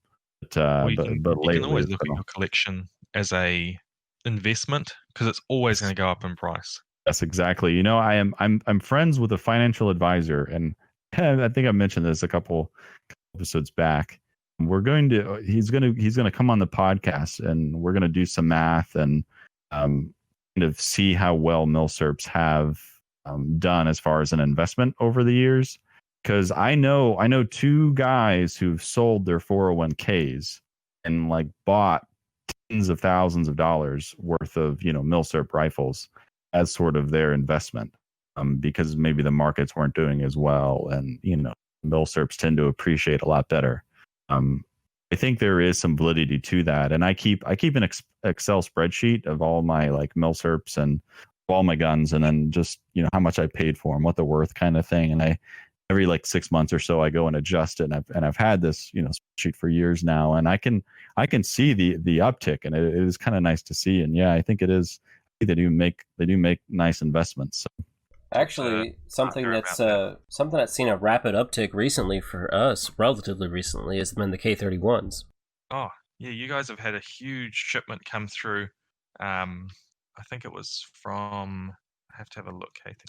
lately, can always look at your collection as a investment, because it's always going to go up in price. Yes, exactly. I'm friends with a financial advisor, and I think I mentioned this a couple episodes back. He's going to come on the podcast, and we're going to do some math and kind of see how well Milsurps have done as far as an investment over the years. Because I know two guys who've sold their 401ks and like bought tens of thousands of dollars worth of Milsurp rifles as sort of their investment, because maybe the markets weren't doing as well, and Milsurps tend to appreciate a lot better. I think there is some validity to that, and I keep an Excel spreadsheet of all my like Milsurps and all my guns, and then just how much I paid for them, what they're worth, kind of thing. And every like 6 months or so, I go and adjust it, and I've had this spreadsheet for years now, and I can see the uptick, and it is kind of nice to see. And I think it is. They do make nice investments. So. Actually, something that's seen a rapid uptick recently for us, relatively recently, has been the K31s. Oh yeah, you guys have had a huge shipment come through. I think it was from. I have to have a look, Kathy.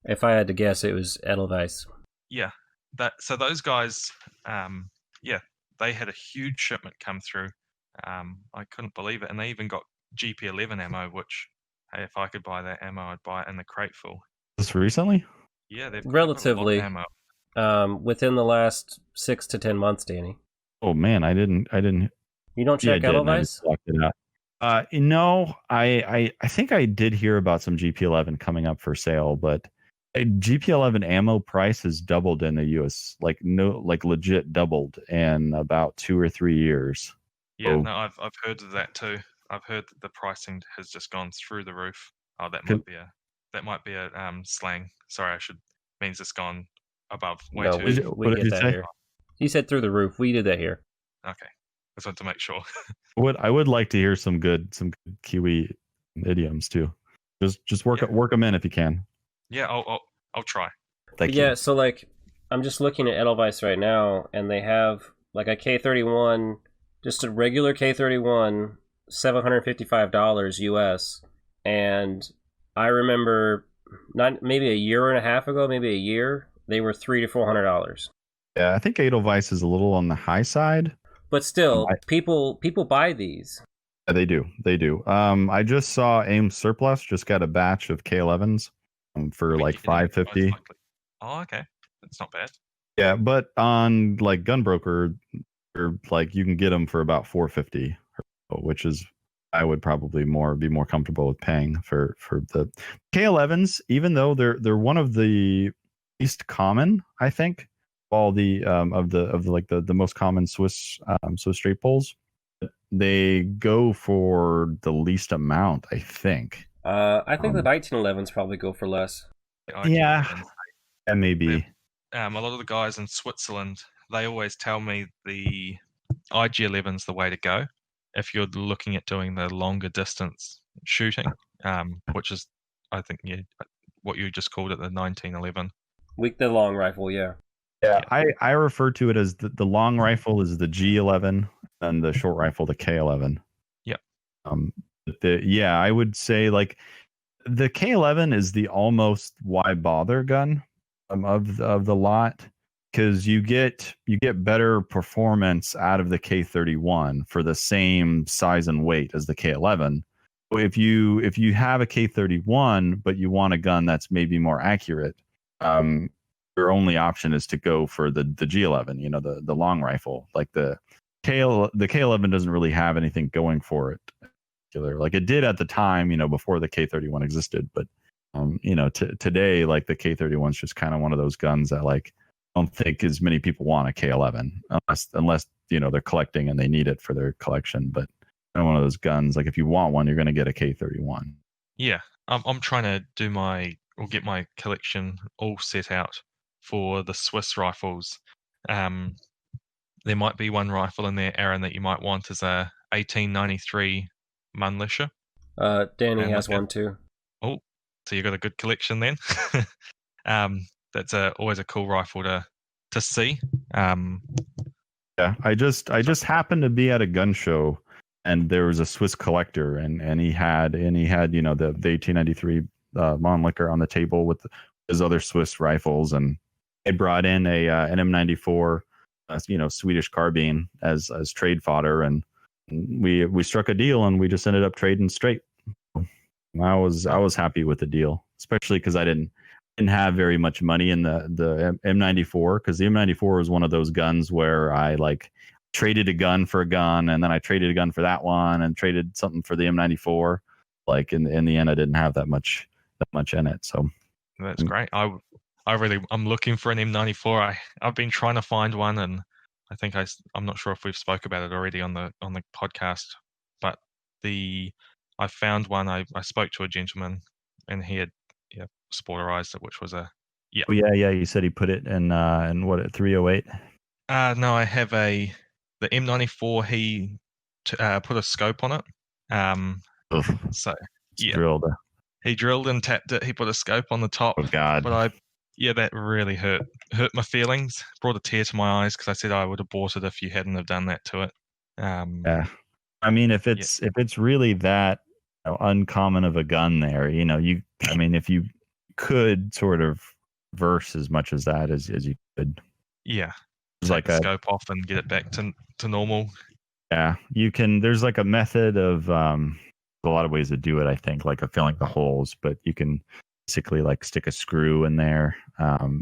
If I had to guess, it was Edelweiss. Yeah, so those guys, they had a huge shipment come through. I couldn't believe it, and they even got GP11 ammo, which, hey, if I could buy that ammo, I'd buy it in the crate full. This recently? Yeah, they've got Relatively. a lot of ammo. Within the last 6 to 10 months, Danny. Oh man, I didn't. You don't Yeah, I check did. And I just Edelweiss? blocked it out. No, I think I did hear about some GP11 coming up for sale, but GP11 ammo price has doubled in the US, like legit doubled in about 2 or 3 years. Yeah, Oh. no, I've heard of that too. I've heard that the pricing has just gone through the roof. Oh, that might be a slang. Sorry, means it's gone above way No, too. we What get did you that say? here. You said through the roof. We did that here. Okay, just want to make sure. I would like to hear some good Kiwi idioms too. Just work them in if you can. Yeah, I'll try. Thank Yeah, you. so like I'm just looking at Edelweiss right now, and they have like a K31, just a regular K31, $755 US, and I remember not maybe a year and a half ago, maybe a year, they were $300 to $400. Yeah, I think Edelweiss is a little on the high side. But still, people buy these. Yeah, they do. I just saw AIM Surplus just got a batch of K11s for like $550. Oh, okay, that's not bad. Yeah, but on like Gunbroker, or like you can get them for about $450, which is I would probably be more comfortable with paying for the K11s, even though they're one of the least common, I think, all the of the most common Swiss straight pulls. They go for the least amount, I think. I think the 1911s probably go for less. Yeah, that may be. A lot of the guys in Switzerland, they always tell me the IG11's the way to go if you're looking at doing the longer distance shooting, which is, I think, what you just called it, the 1911. The long rifle, yeah. Yeah, I refer to it as the long rifle is the G11 and the short rifle the K11. Yep. I would say like the K11 is the almost why bother gun of the lot, because you get better performance out of the K31 for the same size and weight as the K11. If you have a K31 but you want a gun that's maybe more accurate, your only option is to go for the G11, the long rifle. Like the K11 doesn't really have anything going for it. Like it did at the time, before the K31 existed, but today, like the K31 is just kind of one of those guns that like I don't think as many people want a K11 unless they're collecting and they need it for their collection. But one of those guns, like if you want one, you're going to get a K31. Yeah, I'm trying to get my collection all set out for the Swiss rifles. There might be one rifle in there, Aaron, that you might want as a 1893 Mannlicher. Danny has one too. Oh, so you've got a good collection then. That's always a cool rifle to see. Yeah, I just happened to be at a gun show, and there was a Swiss collector, and he had the 1893 Mannlicher on the table with his other Swiss rifles, and they brought in an M94, Swedish carbine as trade fodder, and we struck a deal, and we just ended up trading straight. I was happy with the deal, especially because I didn't have very much money in the M94, because the M94 was one of those guns where I like traded a gun for a gun, and then I traded a gun for that one, and traded something for the M94. Like in the end, I didn't have that much in it. So that's great. I'm looking for an M94. I've been trying to find one, and I think I'm not sure if we've spoke about it already on the podcast, but I found one. I spoke to a gentleman, and he had sporterized it, which was a Oh yeah. You said he put it in what, 308? No, I have the M94. He put a scope on it. So yeah, drilled. He drilled and tapped it. He put a scope on the top. Oh God! But that really hurt my feelings. Brought a tear to my eyes because I said I would have bought it if you hadn't have done that to it. Yeah, I mean, if it's really that uncommon of a gun there, if you could sort of verse as much as that as you could. Yeah, it's like a scope off and get it back to normal. Yeah, you can. There's like a method of a lot of ways to do it. I think like filling the holes, but you can basically like stick a screw in there,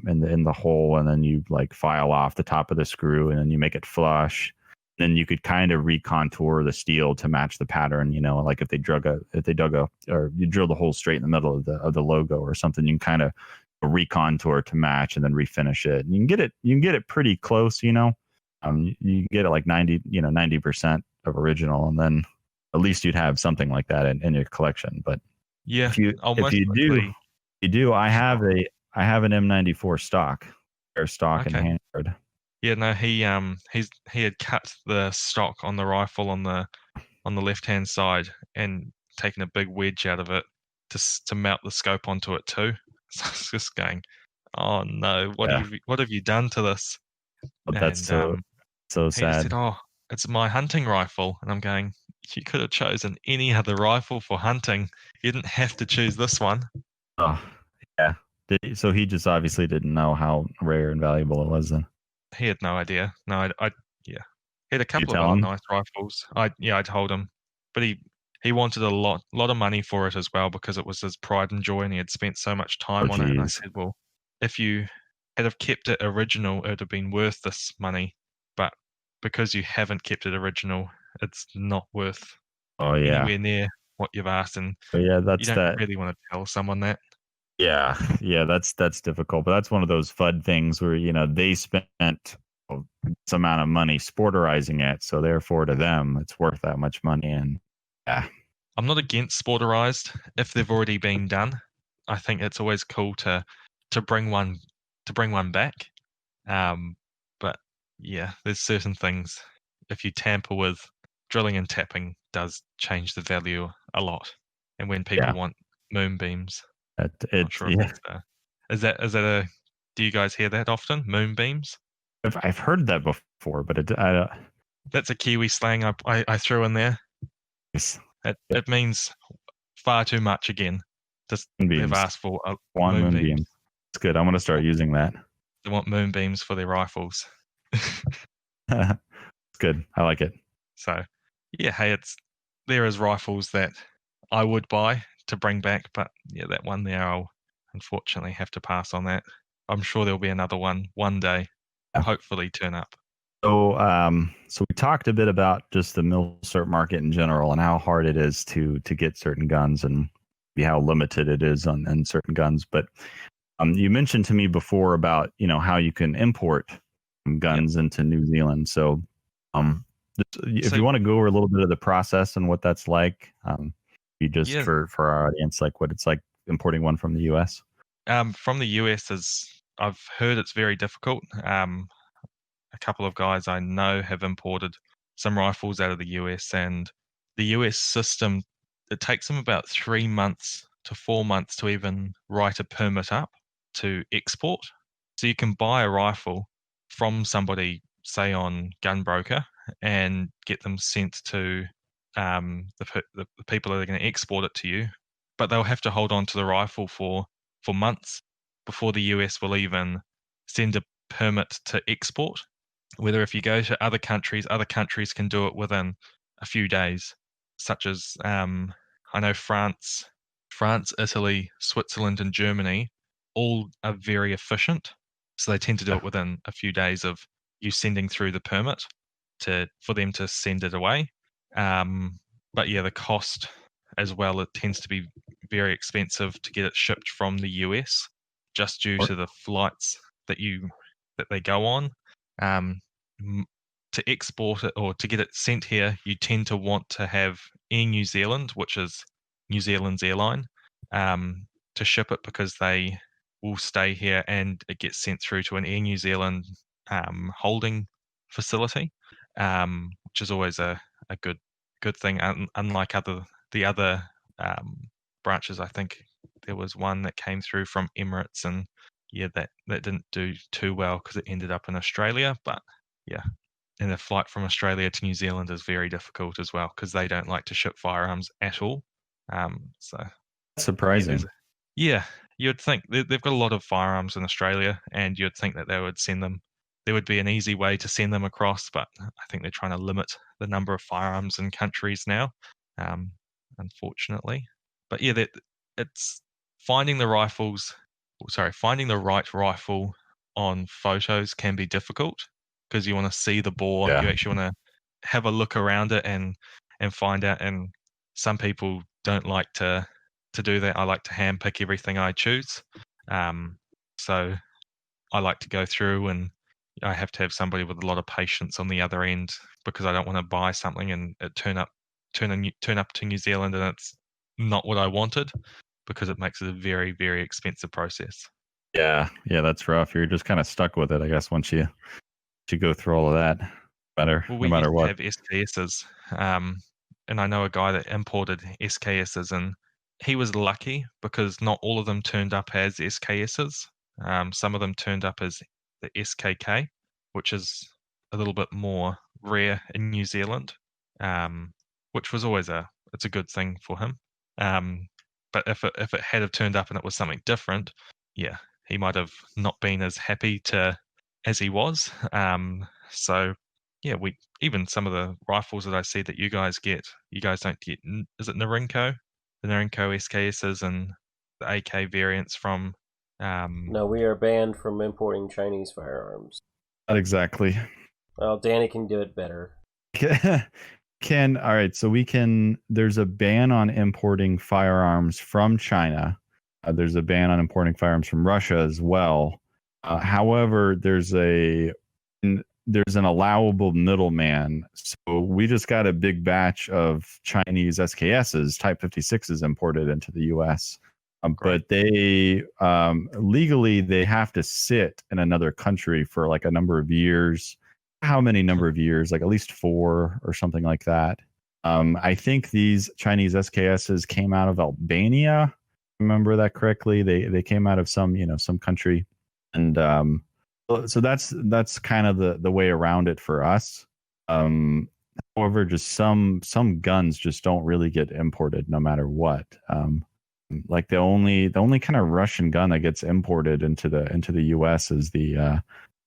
in the hole, and then you like file off the top of the screw, and then you make it flush. Then you could kind of recontour the steel to match the pattern. Like if they dug or you drill the hole straight in the middle of the logo or something, you can kind of recontour to match and then refinish it. And you can get it pretty close. You can get it like 90% of original, and then at least you'd have something like that in your collection. But Yeah, if you do, I have an M94 stock, air stock and Okay. handguard. Yeah, no, he had cut the stock on the rifle on the left hand side and taken a big wedge out of it to mount the scope onto it too. So it's just going, oh no, what have you done to this? But that's And so he just sad. said, oh, it's my hunting rifle, and I'm going, you could have chosen any other rifle for hunting. You didn't have to choose this one. Oh, yeah. So he just obviously didn't know how rare and valuable it was then. He had no idea. No, yeah. He had a couple of tell other him? nice rifles. I told him, but he wanted a lot of money for it as well because it was his pride and joy, and he had spent so much time on it. And I said, well, if you had have kept it original, it would have been worth this money. But because you haven't kept it original, it's not worth anywhere near what you've asked. And you don't really want to tell someone that. Yeah, that's difficult, but that's one of those FUD things where they spent some amount of money sporterizing it, so therefore to them it's worth that much money. And yeah, I'm not against sporterized if they've already been done. I think it's always cool to bring one back. But yeah, there's certain things. If you tamper with drilling and tapping, does change the value a lot. And when people want moonbeams, I'm not sure if that's is that a? Do you guys hear that often? Moonbeams. I've heard that before, but that's a Kiwi slang I threw in there. It means far too much again. Just they've asked for a moonbeam. It's good. I'm going to start using that. They want moonbeams for their rifles. It's good. I like it. So, yeah, hey, there is rifles that I would buy to bring back, but yeah, that one there, I'll unfortunately have to pass on that. I'm sure there'll be another one day. Hopefully turn up. So we talked a bit about just the Milsurp market in general and how hard it is to get certain guns and how limited it is on certain guns. But you mentioned to me before about how you can import guns into New Zealand. So if you want to go over a little bit of the process and what that's like, for our audience, like what it's like importing one from the US. From the US I've heard it's very difficult. A couple of guys I know have imported some rifles out of the US, and the US system, it takes them about 3 months to 4 months to even write a permit up to export. So you can buy a rifle from somebody, say on Gunbroker, and get them sent to the people that are going to export it to you, but they'll have to hold on to the rifle for months before the US will even send a permit to export. Whether if you go to other countries can do it within a few days, such as I know France, Italy, Switzerland, and Germany all are very efficient. So they tend to do it within a few days of you sending through the permit for them to send it away. But yeah, the cost as well, it tends to be very expensive to get it shipped from the US, just due to the flights that they go on. To export it or to get it sent here, you tend to want to have Air New Zealand, which is New Zealand's airline, to ship it, because they will stay here and it gets sent through to an Air New Zealand holding facility, which is always a good thing. Unlike the other branches, I think there was one that came through from Emirates, and yeah, that didn't do too well because it ended up in Australia. But yeah, and the flight from Australia to New Zealand is very difficult as well because they don't like to ship firearms at all. So surprising. Yeah, you'd think they've got a lot of firearms in Australia, and you'd think that they would send them. There would be an easy way to send them across, but I think they're trying to limit the number of firearms in countries now, unfortunately. But yeah, it's finding the right rifle on photos can be difficult because you want to see the bore. Yeah. You actually want to have a look around it and find out. And some people don't like to do that. I like to hand pick everything I choose. So I like to go through, and I have to have somebody with a lot of patience on the other end because I don't want to buy something and it turn up to New Zealand and it's not what I wanted, because it makes it a very, very expensive process. Yeah, that's rough. You're just kind of stuck with it, I guess, once you go through all of that. No We matter used to what. have SKSs, and I know a guy that imported SKSs, and he was lucky because not all of them turned up as SKSs. Some of them turned up as the SKK, which is a little bit more rare in New Zealand, which was always it's a good thing for him. But if it had have turned up and it was something different, yeah, he might have not been as happy as he was. So yeah, even some of the rifles that I see that you guys don't get. Is it Narinko? The Narinko SKSs and the AK variants from. No, we are banned from importing Chinese firearms. Not exactly. Well, Danny can do it better. All right, so there's a ban on importing firearms from China. There's a ban on importing firearms from Russia as well. However, there's an allowable middleman. So we just got a big batch of Chinese SKSs, Type 56s imported into the U.S. But they legally they have to sit in another country for like a number of years. How many number of years? Like at least 4 or something like that. I think these Chinese SKSs came out of Albania. Remember that correctly? They came out of some country, and so that's kind of the way around it for us. However, just some guns just don't really get imported no matter what. Like the only kind of Russian gun that gets imported into the U.S. is the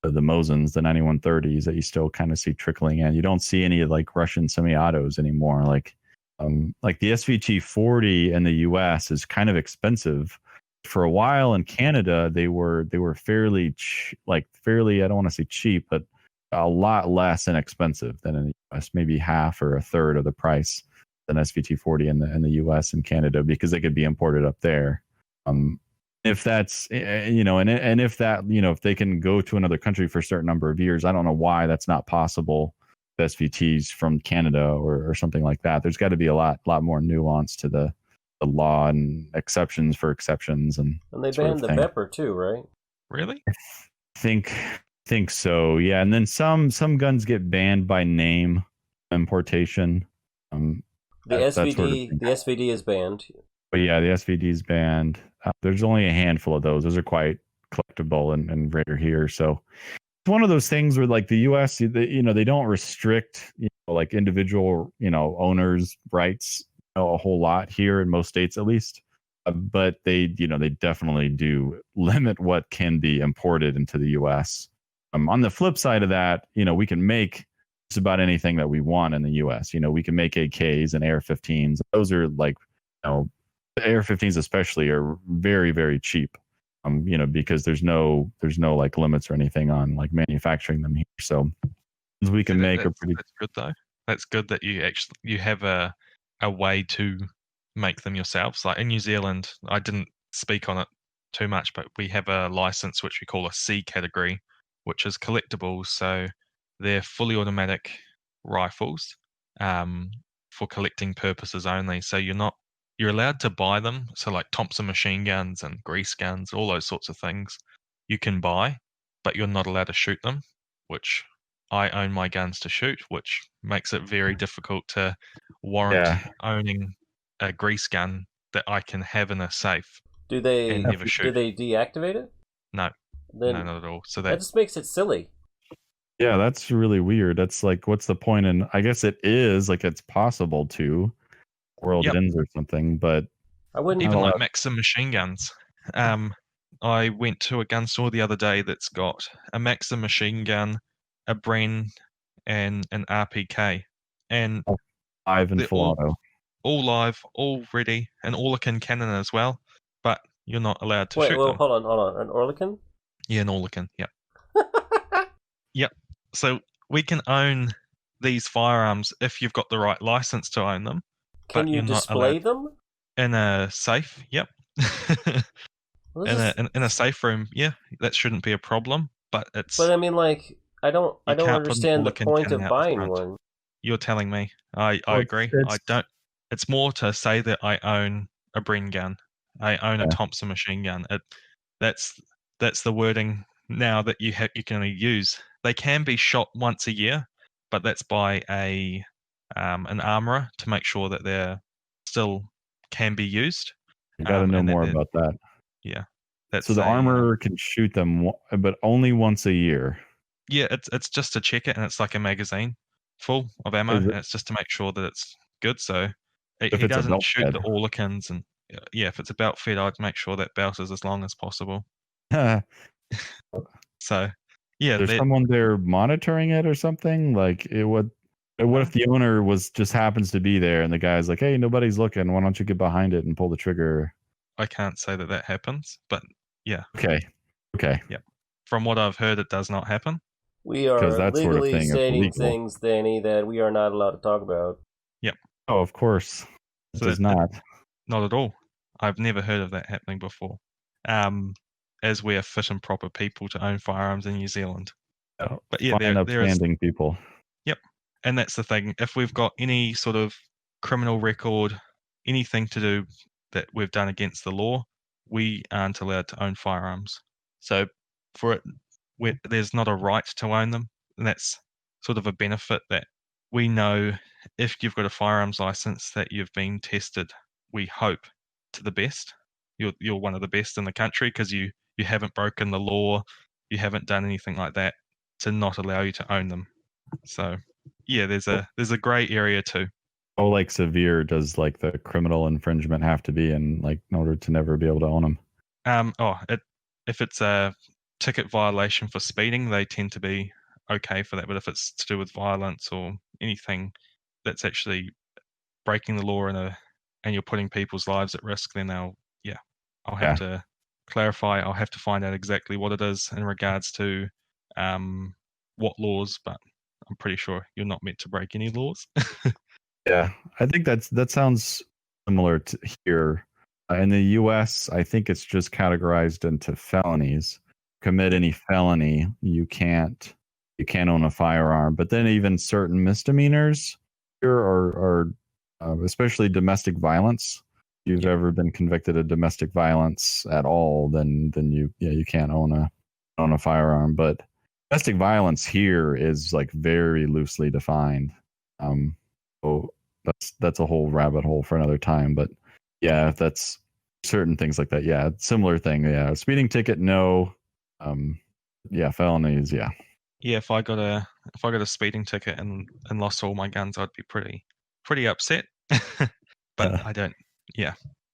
Mosins, the 9130s that you still kind of see trickling in. You don't see any like Russian semi-autos anymore. Like the SVT 40 in the U.S. is kind of expensive. For a while in Canada, they were fairly I don't want to say cheap, but a lot less inexpensive than in the U.S. Maybe half or a third of the price than SVT 40 in the U.S. and Canada, because they could be imported up there. If that's and if that if they can go to another country for a certain number of years, I don't know why that's not possible. SVTs from Canada or something like that. There's got to be a lot more nuance to the law and exceptions for exceptions and they banned the Pepper too, right? Really? I think so. Yeah, and then some guns get banned by name importation. The SVD is banned. But yeah, the SVD is banned. There's only a handful of those. Those are quite collectible and rare here. So it's one of those things where like the U.S. they don't restrict like individual owners' rights a whole lot here in most states at least. But they definitely do limit what can be imported into the U.S. On the flip side of that, we can make just about anything that we want in the U.S. We can make AKs and AR-15s. Those are like the AR-15s especially are very, very cheap. Because there's no like limits or anything on like manufacturing them here. So we can make a pretty. That's good though. That's good that you have a way to make them yourselves. Like in New Zealand, I didn't speak on it too much, but we have a license which we call a C category, which is collectibles. So they're fully automatic rifles for collecting purposes only. So you're allowed to buy them. So like Thompson machine guns and grease guns, all those sorts of things you can buy, but you're not allowed to shoot them, which I own my guns to shoot, which makes it very difficult to warrant owning a grease gun that I can have in a safe. Do they and never shoot. Do they deactivate it? No. Then no, not at all. So that just makes it silly. Yeah, that's really weird. That's like, what's the point? And I guess it is like it's possible to world ends or something, but I wouldn't even like Maxim machine guns. I went to a gun store the other day that's got a Maxim machine gun, a Bren, and an RPK, and live and full auto, all live, all ready, and all can cannon as well. But You're not allowed to Wait, shoot well, them. hold on. An Orlican? Yeah, an Orlican. Yep. Yep. So we can own these firearms if you've got the right license to own them, Can but you you're not allowed display them? in a safe. Yep. Well, in a safe room. Yeah, that shouldn't be a problem. But But I mean, like, I don't you can't put an understand the Orlican point gun of out the buying front. one. You're telling me. I Well, agree. I it's don't. It's more to say that I own a Bren gun. I own a yeah. Thompson machine gun. That's that's the wording now that you can only use. They can be shot once a year, but that's by an armorer to make sure that they're still can be used. I got to know And that more about that. yeah, So that's the a armor can shoot them, but only once a year. yeah. It's just to check it, and it's like a magazine full of ammo, Is and it, it's just to make sure that it's good. So if he it's a doesn't belt shoot fed? the Orlikins, and yeah, if it's a belt fed, I'd make sure that belt is as long as possible. So yeah, There's someone there monitoring it or something. Like it would. What if the owner just happens to be there and the guy's like, "Hey, nobody's looking. Why don't you get behind it and pull the trigger?" I can't say that happens, but yeah, Okay. yeah. From what I've heard, it does not happen. We Because are that sort of legally thing is stating illegal. things, Danny, that we are not allowed to talk about. Yep. Oh, of course. It So does not. not at all. I've never heard of that happening before. As we are fit and proper people to own firearms in New Zealand. Oh, But yeah, fine, there is. upstanding people. Yep. And that's the thing. If we've got any sort of criminal record, anything to do that we've done against the law, we aren't allowed to own firearms. So for it, there's not a right to own them. And that's sort of a benefit that we know if you've got a firearms license that you've been tested, we hope, to the best. You're one of the best in the country because you haven't broken the law, you haven't done anything like that to not allow you to own them. So yeah, there's a grey area too. Oh, like severe does like the criminal infringement have to be in order to never be able to own them? If it's a ticket violation for speeding, they tend to be okay for that. But if it's to do with violence or anything that's actually breaking the law and you're putting people's lives at risk, then I'll have to clarify. I'll have to find out exactly what it is in regards to what laws, but I'm pretty sure you're not meant to break any laws. Yeah, I think that sounds similar to here. In the U.S., I think it's just categorized into felonies. Commit any felony, you can't own a firearm. But then even certain misdemeanors here are especially domestic violence. If you've ever been convicted of domestic violence at all, then you can't own a firearm. But domestic violence here is like very loosely defined. So that's a whole rabbit hole for another time. But yeah, if that's certain things like that. Yeah, similar thing. Yeah, speeding ticket, no. Yeah, felonies. Yeah. Yeah, if I got a speeding ticket and lost all my guns, I'd be pretty upset. But I don't. Yeah,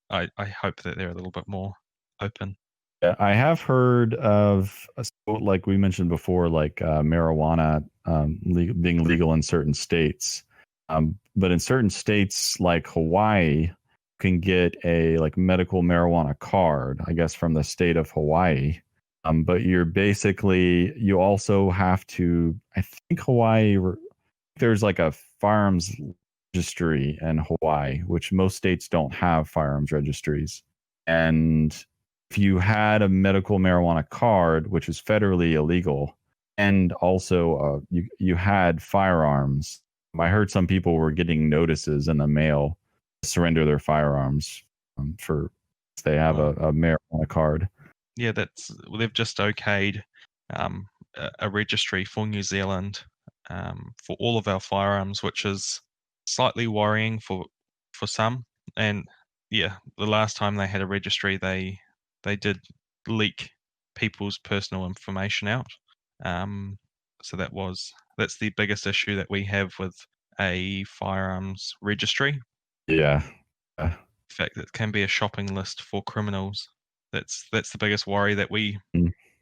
I hope that they're a little bit more open. Yeah, I have heard of, like we mentioned before, like marijuana being legal in certain states. But in certain states like Hawaii, you can get a like medical marijuana card, I guess, from the state of Hawaii. But you also have to, I think Hawaii, there's like a firearms registry in Hawaii, which most states don't have firearms registries. And if you had a medical marijuana card, which is federally illegal, and also you had firearms, I heard some people were getting notices in the mail to surrender their firearms for if they have a marijuana card. Yeah, they've just okayed a registry for New Zealand for all of our firearms, which is slightly worrying for some. And yeah, the last time they had a registry, they did leak people's personal information out. So that's the biggest issue that we have with a firearms registry. Yeah. In fact, it can be a shopping list for criminals. That's the biggest worry that we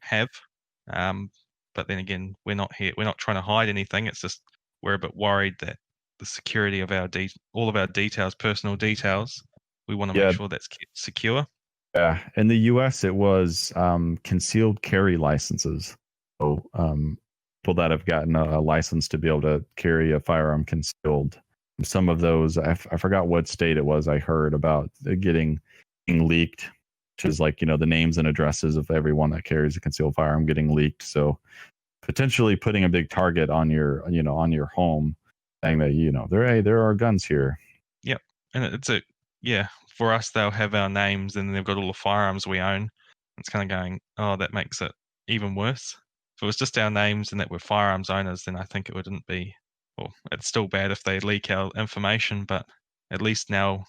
have. But then again, we're not trying to hide anything. It's just we're a bit worried that the security of all of our details, personal details, we want to make sure that's kept secure. Yeah, in the U.S. it was concealed carry licenses. So people that have gotten a license to be able to carry a firearm concealed. Some of those, I forgot what state it was. I heard about getting leaked, which is like the names and addresses of everyone that carries a concealed firearm getting leaked. So potentially putting a big target on your on your home, saying that there are guns here. Yep, and it's for us they'll have our names and they've got all the firearms we own. It's kind of going, oh, that makes it even worse. If it was just our names and that we're firearms owners, then I think it wouldn't be. Well, it's still bad if they leak our information, but at least now,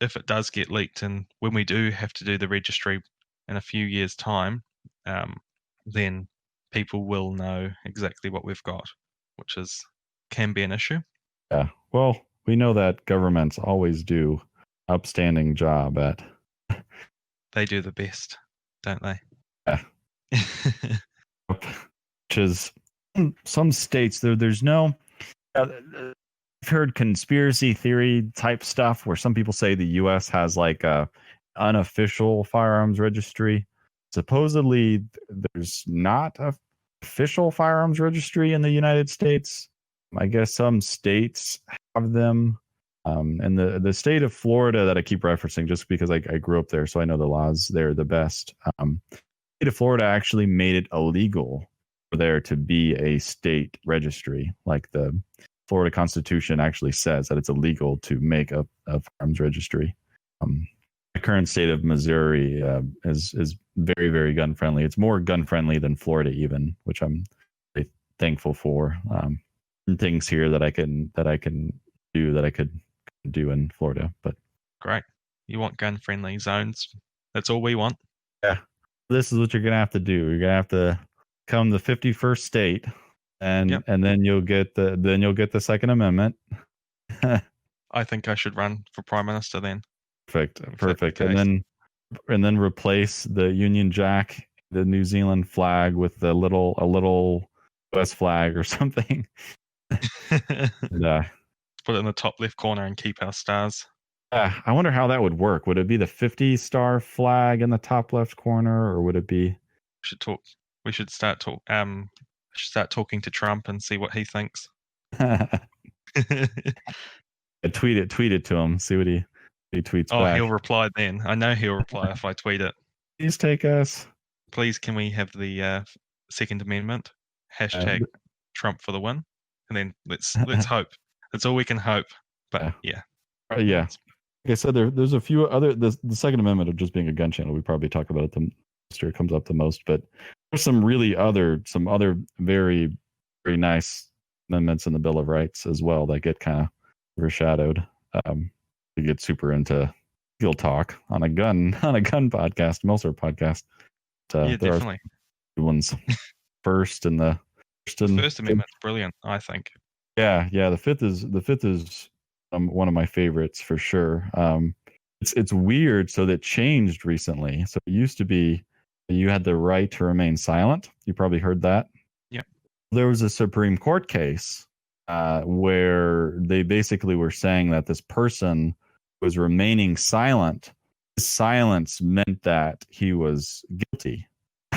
if it does get leaked and when we do have to do the registry in a few years' time, then people will know exactly what we've got, which can be an issue. Yeah, well, we know that governments always do upstanding job at. They do the best, don't they? Yeah. Which is some states there's no. I've heard conspiracy theory type stuff where some people say the U.S. has like a unofficial firearms registry. Supposedly, there's not a official firearms registry in the United States. I guess some states have them. And the state of Florida that I keep referencing just because I grew up there, so I know the laws there the best. The state of Florida actually made it illegal for there to be a state registry. Like the Florida Constitution actually says that it's illegal to make a firearms registry. The current state of Missouri is very, very gun friendly. It's more gun friendly than Florida even, which I'm very thankful for. Things here that I can do that I could do in Florida. But great, you want gun friendly zones? That's all we want. Yeah, this is what you're gonna have to do. You're gonna have to come the 51st state, and then you'll get the Second Amendment. I think I should run for Prime Minister then. Perfect. And then replace the Union Jack, the New Zealand flag, with a little US flag or something. Yeah. Put it in the top left corner and keep our stars. I wonder how that would work. Would it be the 50-star flag in the top left corner, or would it be? We should start talking to Trump and see what he thinks. Tweet it to him. See what he tweets back. He'll reply then. I know he'll reply if I tweet it. Please take us. Please, can we have the Second Amendment? # Trump for the win. And then let's hope. That's all we can hope. But yeah. Yeah. Like I said, there's a few other the Second Amendment of just being a gun channel. We probably talk about it the most, or it comes up the most, but there's some other very, very nice amendments in the Bill of Rights as well that get kind of overshadowed. We get super into field talk on a gun podcast, Milsurp podcast. Yeah, definitely. There are ones First Amendment's brilliant, I think. Yeah. The fifth is one of my favorites for sure. It's weird. So that changed recently. So it used to be you had the right to remain silent. You probably heard that. Yeah. There was a Supreme Court case where they basically were saying that this person was remaining silent. His silence meant that he was guilty.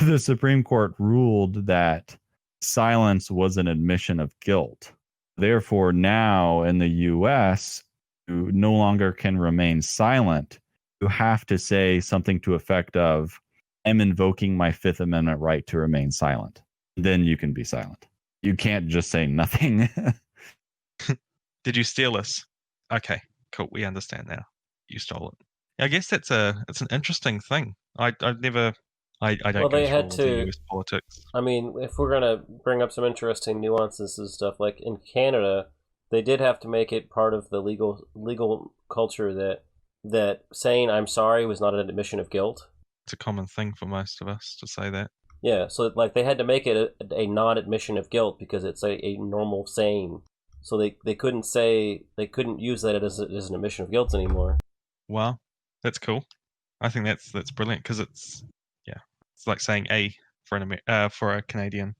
The Supreme Court ruled that silence was an admission of guilt. Therefore, now in the U.S., you no longer can remain silent. You have to say something to effect of, I'm invoking my Fifth Amendment right to remain silent. Then you can be silent. You can't just say nothing. Did you steal this? Okay, cool. We understand now. You stole it. I guess it's an interesting thing. I don't go through US politics. I mean, if we're gonna bring up some interesting nuances and stuff, like in Canada, they did have to make it part of the legal culture that saying I'm sorry was not an admission of guilt. It's a common thing for most of us to say that. Yeah, so like they had to make it a non-admission of guilt because it's a normal saying. So they couldn't use that as an admission of guilt anymore. Wow, that's cool. I think that's brilliant because it's like saying A for a Canadian.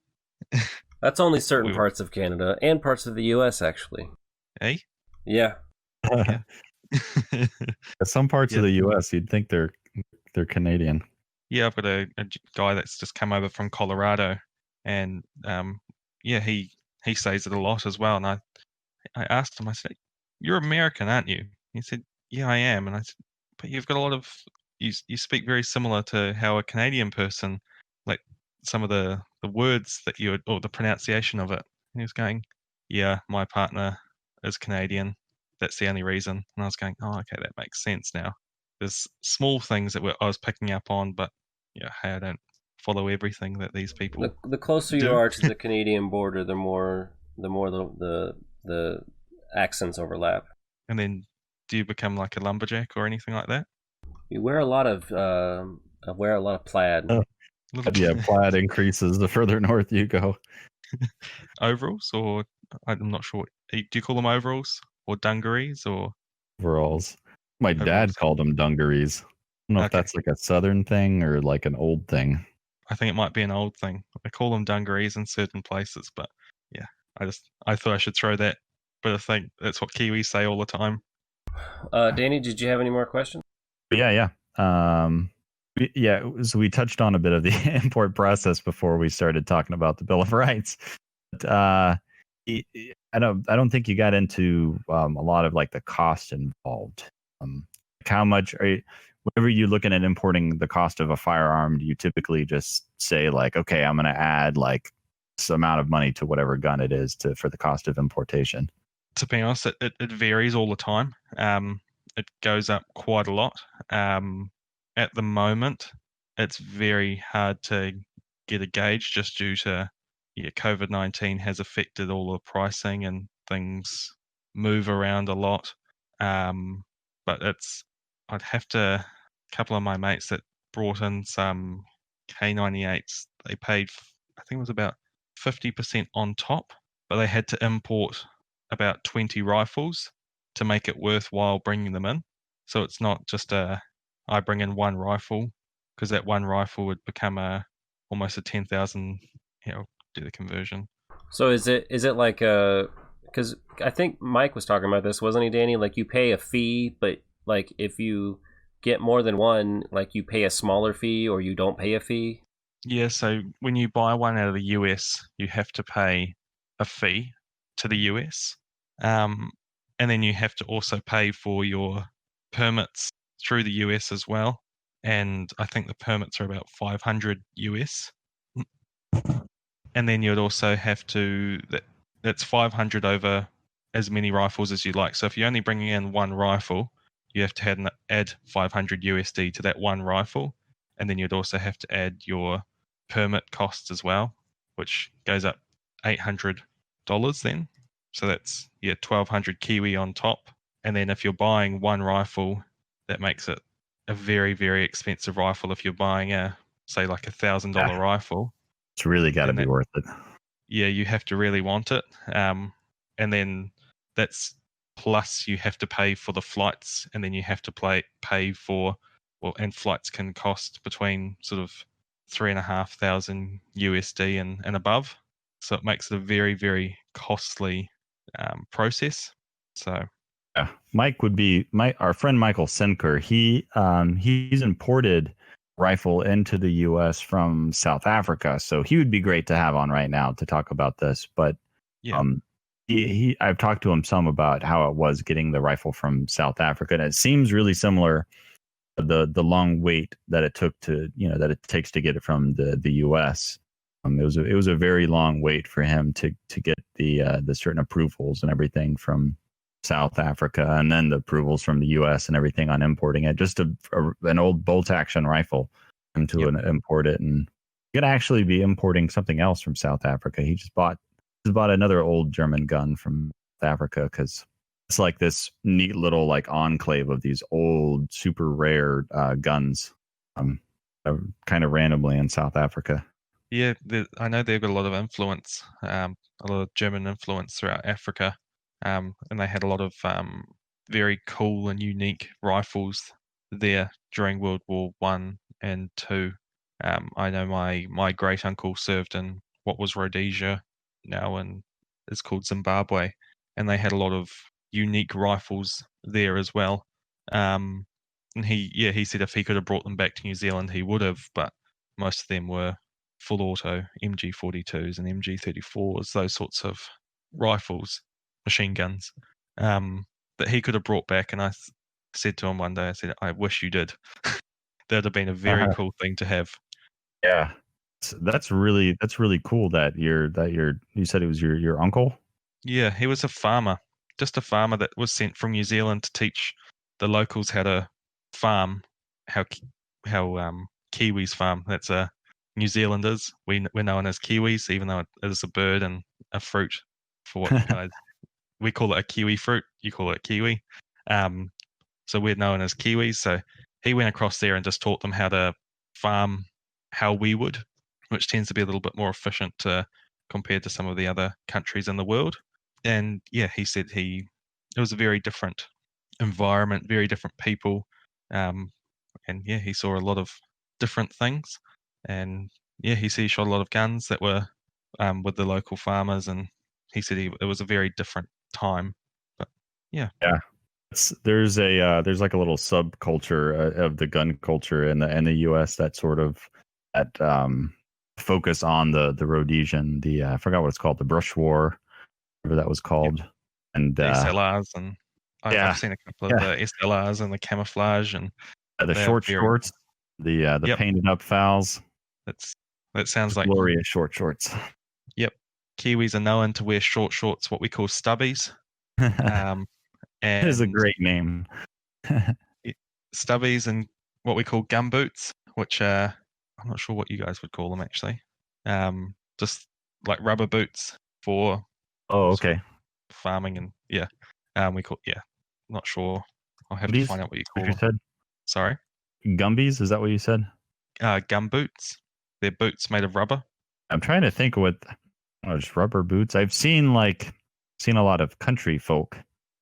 That's only certain parts of Canada and parts of the U.S. actually. A? Yeah. Some parts of the U.S. you'd think they're they're Canadian. Yeah, I've got a guy that's just come over from Colorado, and he says it a lot as well. And I asked him, I said, "You're American, aren't you?" He said, "Yeah, I am." And I said, "But you've got a lot of you speak very similar to how a Canadian person, like some of the words that you or the pronunciation of it." And he was going, "Yeah, my partner is Canadian. That's the only reason." And I was going, "Oh, okay, that makes sense now." There's small things that I was picking up on, but yeah, hey, I don't follow everything that these people The closer do. you are to the Canadian border, the more the accents overlap. And then, do you become like a lumberjack or anything like that? You wear a lot of plaid. Oh, yeah, plaid increases the further north you go. Overalls, or I'm not sure. Do you call them overalls or dungarees or Overalls. My dad called them dungarees. I don't know if that's like a southern thing or like an old thing. I think it might be an old thing. I call them dungarees in certain places, but yeah, I thought I should throw that. But I think that's what Kiwis say all the time. Danny, did you have any more questions? Yeah. So we touched on a bit of the import process before we started talking about the Bill of Rights. But, I don't think you got into a lot of like the cost involved. How much whenever you're looking at importing the cost of a firearm, do you typically just say like, okay, I'm going to add like this amount of money to whatever gun it is for the cost of importation? To be honest, it varies all the time. It goes up quite a lot. At the moment, it's very hard to get a gauge just due to COVID-19 has affected all the pricing and things move around a lot. But I'd have to, a couple of my mates that brought in some K98s, they paid, I think it was about 50% on top, but they had to import about 20 rifles to make it worthwhile bringing them in. So it's not just I bring in one rifle, because that one rifle would become almost a 10,000, do the conversion. So is it like because I think Mike was talking about this, wasn't he, Danny? Like you pay a fee, but like if you get more than one, like you pay a smaller fee or you don't pay a fee? Yeah, so when you buy one out of the US, you have to pay a fee to the US. And then you have to also pay for your permits through the US as well. And I think the permits are about 500 US. And then you'd also have to, that's 500 over as many rifles as you like. So if you're only bringing in one rifle, you have to add 500 USD to that one rifle. And then you'd also have to add your permit costs as well, which goes up $800 then. So that's 1,200 Kiwi on top. And then if you're buying one rifle, that makes it a very, very expensive rifle. If you're buying say like $1,000 rifle, it's really got to be worth it. Yeah, you have to really want it. And then that's plus you have to pay for the flights, and then you have to pay for, and flights can cost between sort of 3,500 USD and above. So it makes it a very, very costly process. So yeah, Mike would be our friend Michael Senker. He's imported rifle into the U.S. from South Africa, so he would be great to have on right now to talk about this. But I've talked to him some about how it was getting the rifle from South Africa, and it seems really similar. The long wait that it took that it takes to get it from the U.S. It was a very long wait for him to get the certain approvals and everything from South Africa, and then the approvals from the U.S. and everything on importing it. Just an old bolt action rifle, and to import it, and you're gonna actually be importing something else from South Africa. He just bought another old German gun from South Africa because it's like this neat little like enclave of these old super rare guns, kind of randomly in South Africa. Yeah, I know they've got a lot of influence, a lot of German influence throughout Africa. And they had a lot of very cool and unique rifles there during World War I and II. I know my great uncle served in what was Rhodesia now and is called Zimbabwe, and they had a lot of unique rifles there as well. And he said if he could have brought them back to New Zealand, he would have, but most of them were full auto MG42s and MG34s, those sorts of rifles, machine guns, that he could have brought back. And I said to him one day, I said, I wish you did. That would have been a very cool thing to have. Yeah, that's really cool that you said it was your uncle. Yeah, he was a farmer, just a farmer that was sent from New Zealand to teach the locals how to farm, how Kiwis farm. That's New Zealanders. We're known as Kiwis, even though it is a bird and a fruit. For what you guys, we call it a kiwi fruit. You call it kiwi. So we're known as Kiwis. So he went across there and just taught them how to farm how we would, which tends to be a little bit more efficient compared to some of the other countries in the world. And yeah, he said it was a very different environment, very different people, and yeah, he saw a lot of different things. And yeah, he said he shot a lot of guns that were with the local farmers, and he said it was a very different time. But yeah. There's like a little subculture of the gun culture in the U.S. that sort of focus on the Rhodesian, I forgot what it's called, the brush war, whatever that was called. Yep. And the SLRs, and I've seen a couple of the SLRs and the camouflage and the short shorts, the painted up fouls. That sounds like glorious short shorts. Yep, Kiwis are known to wear short shorts, what we call stubbies. And it is a great name. Stubbies and what we call gum boots, which I'm not sure what you guys would call them actually. Just like rubber boots for farming, and we call not sure. I'll have to find out what you call them. Said? Sorry, Gumbies, is that what you said? Gum boots. They're boots made of rubber. I'm trying to think just rubber boots. I've seen a lot of country folk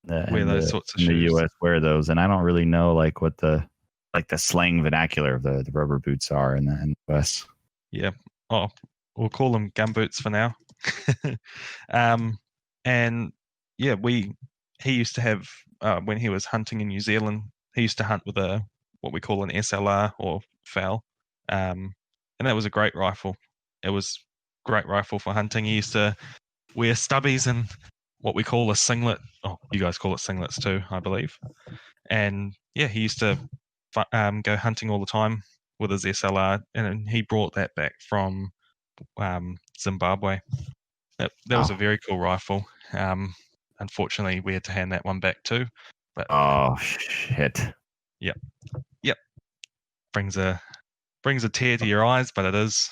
wear those sorts of in shoes. The U.S. wear those, and I don't really know what the slang vernacular of the rubber boots are in the U.S. Yeah. Oh, we'll call them gum boots for now. And yeah, he used to have when he was hunting in New Zealand, he used to hunt with what we call an SLR or foul, and that was a great rifle. It was a great rifle for hunting. He used to wear stubbies and what we call a singlet. Oh, you guys call it singlets too, I believe. And yeah, he used to go hunting all the time with his SLR, and he brought that back from Zimbabwe. That was a very cool rifle. Unfortunately, we had to hand that one back too. But oh shit! Yep. Brings a tear to your eyes, but it is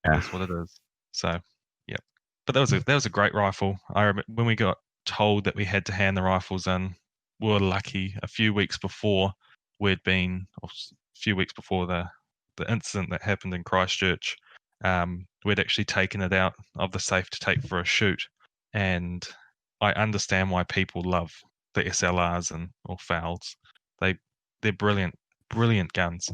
that's what it is. So. But that was a great rifle. I remember when we got told that we had to hand the rifles in, we were lucky. A few weeks before the incident that happened in Christchurch, we'd actually taken it out of the safe to take for a shoot. And I understand why people love the SLRs or fouls. They're brilliant guns.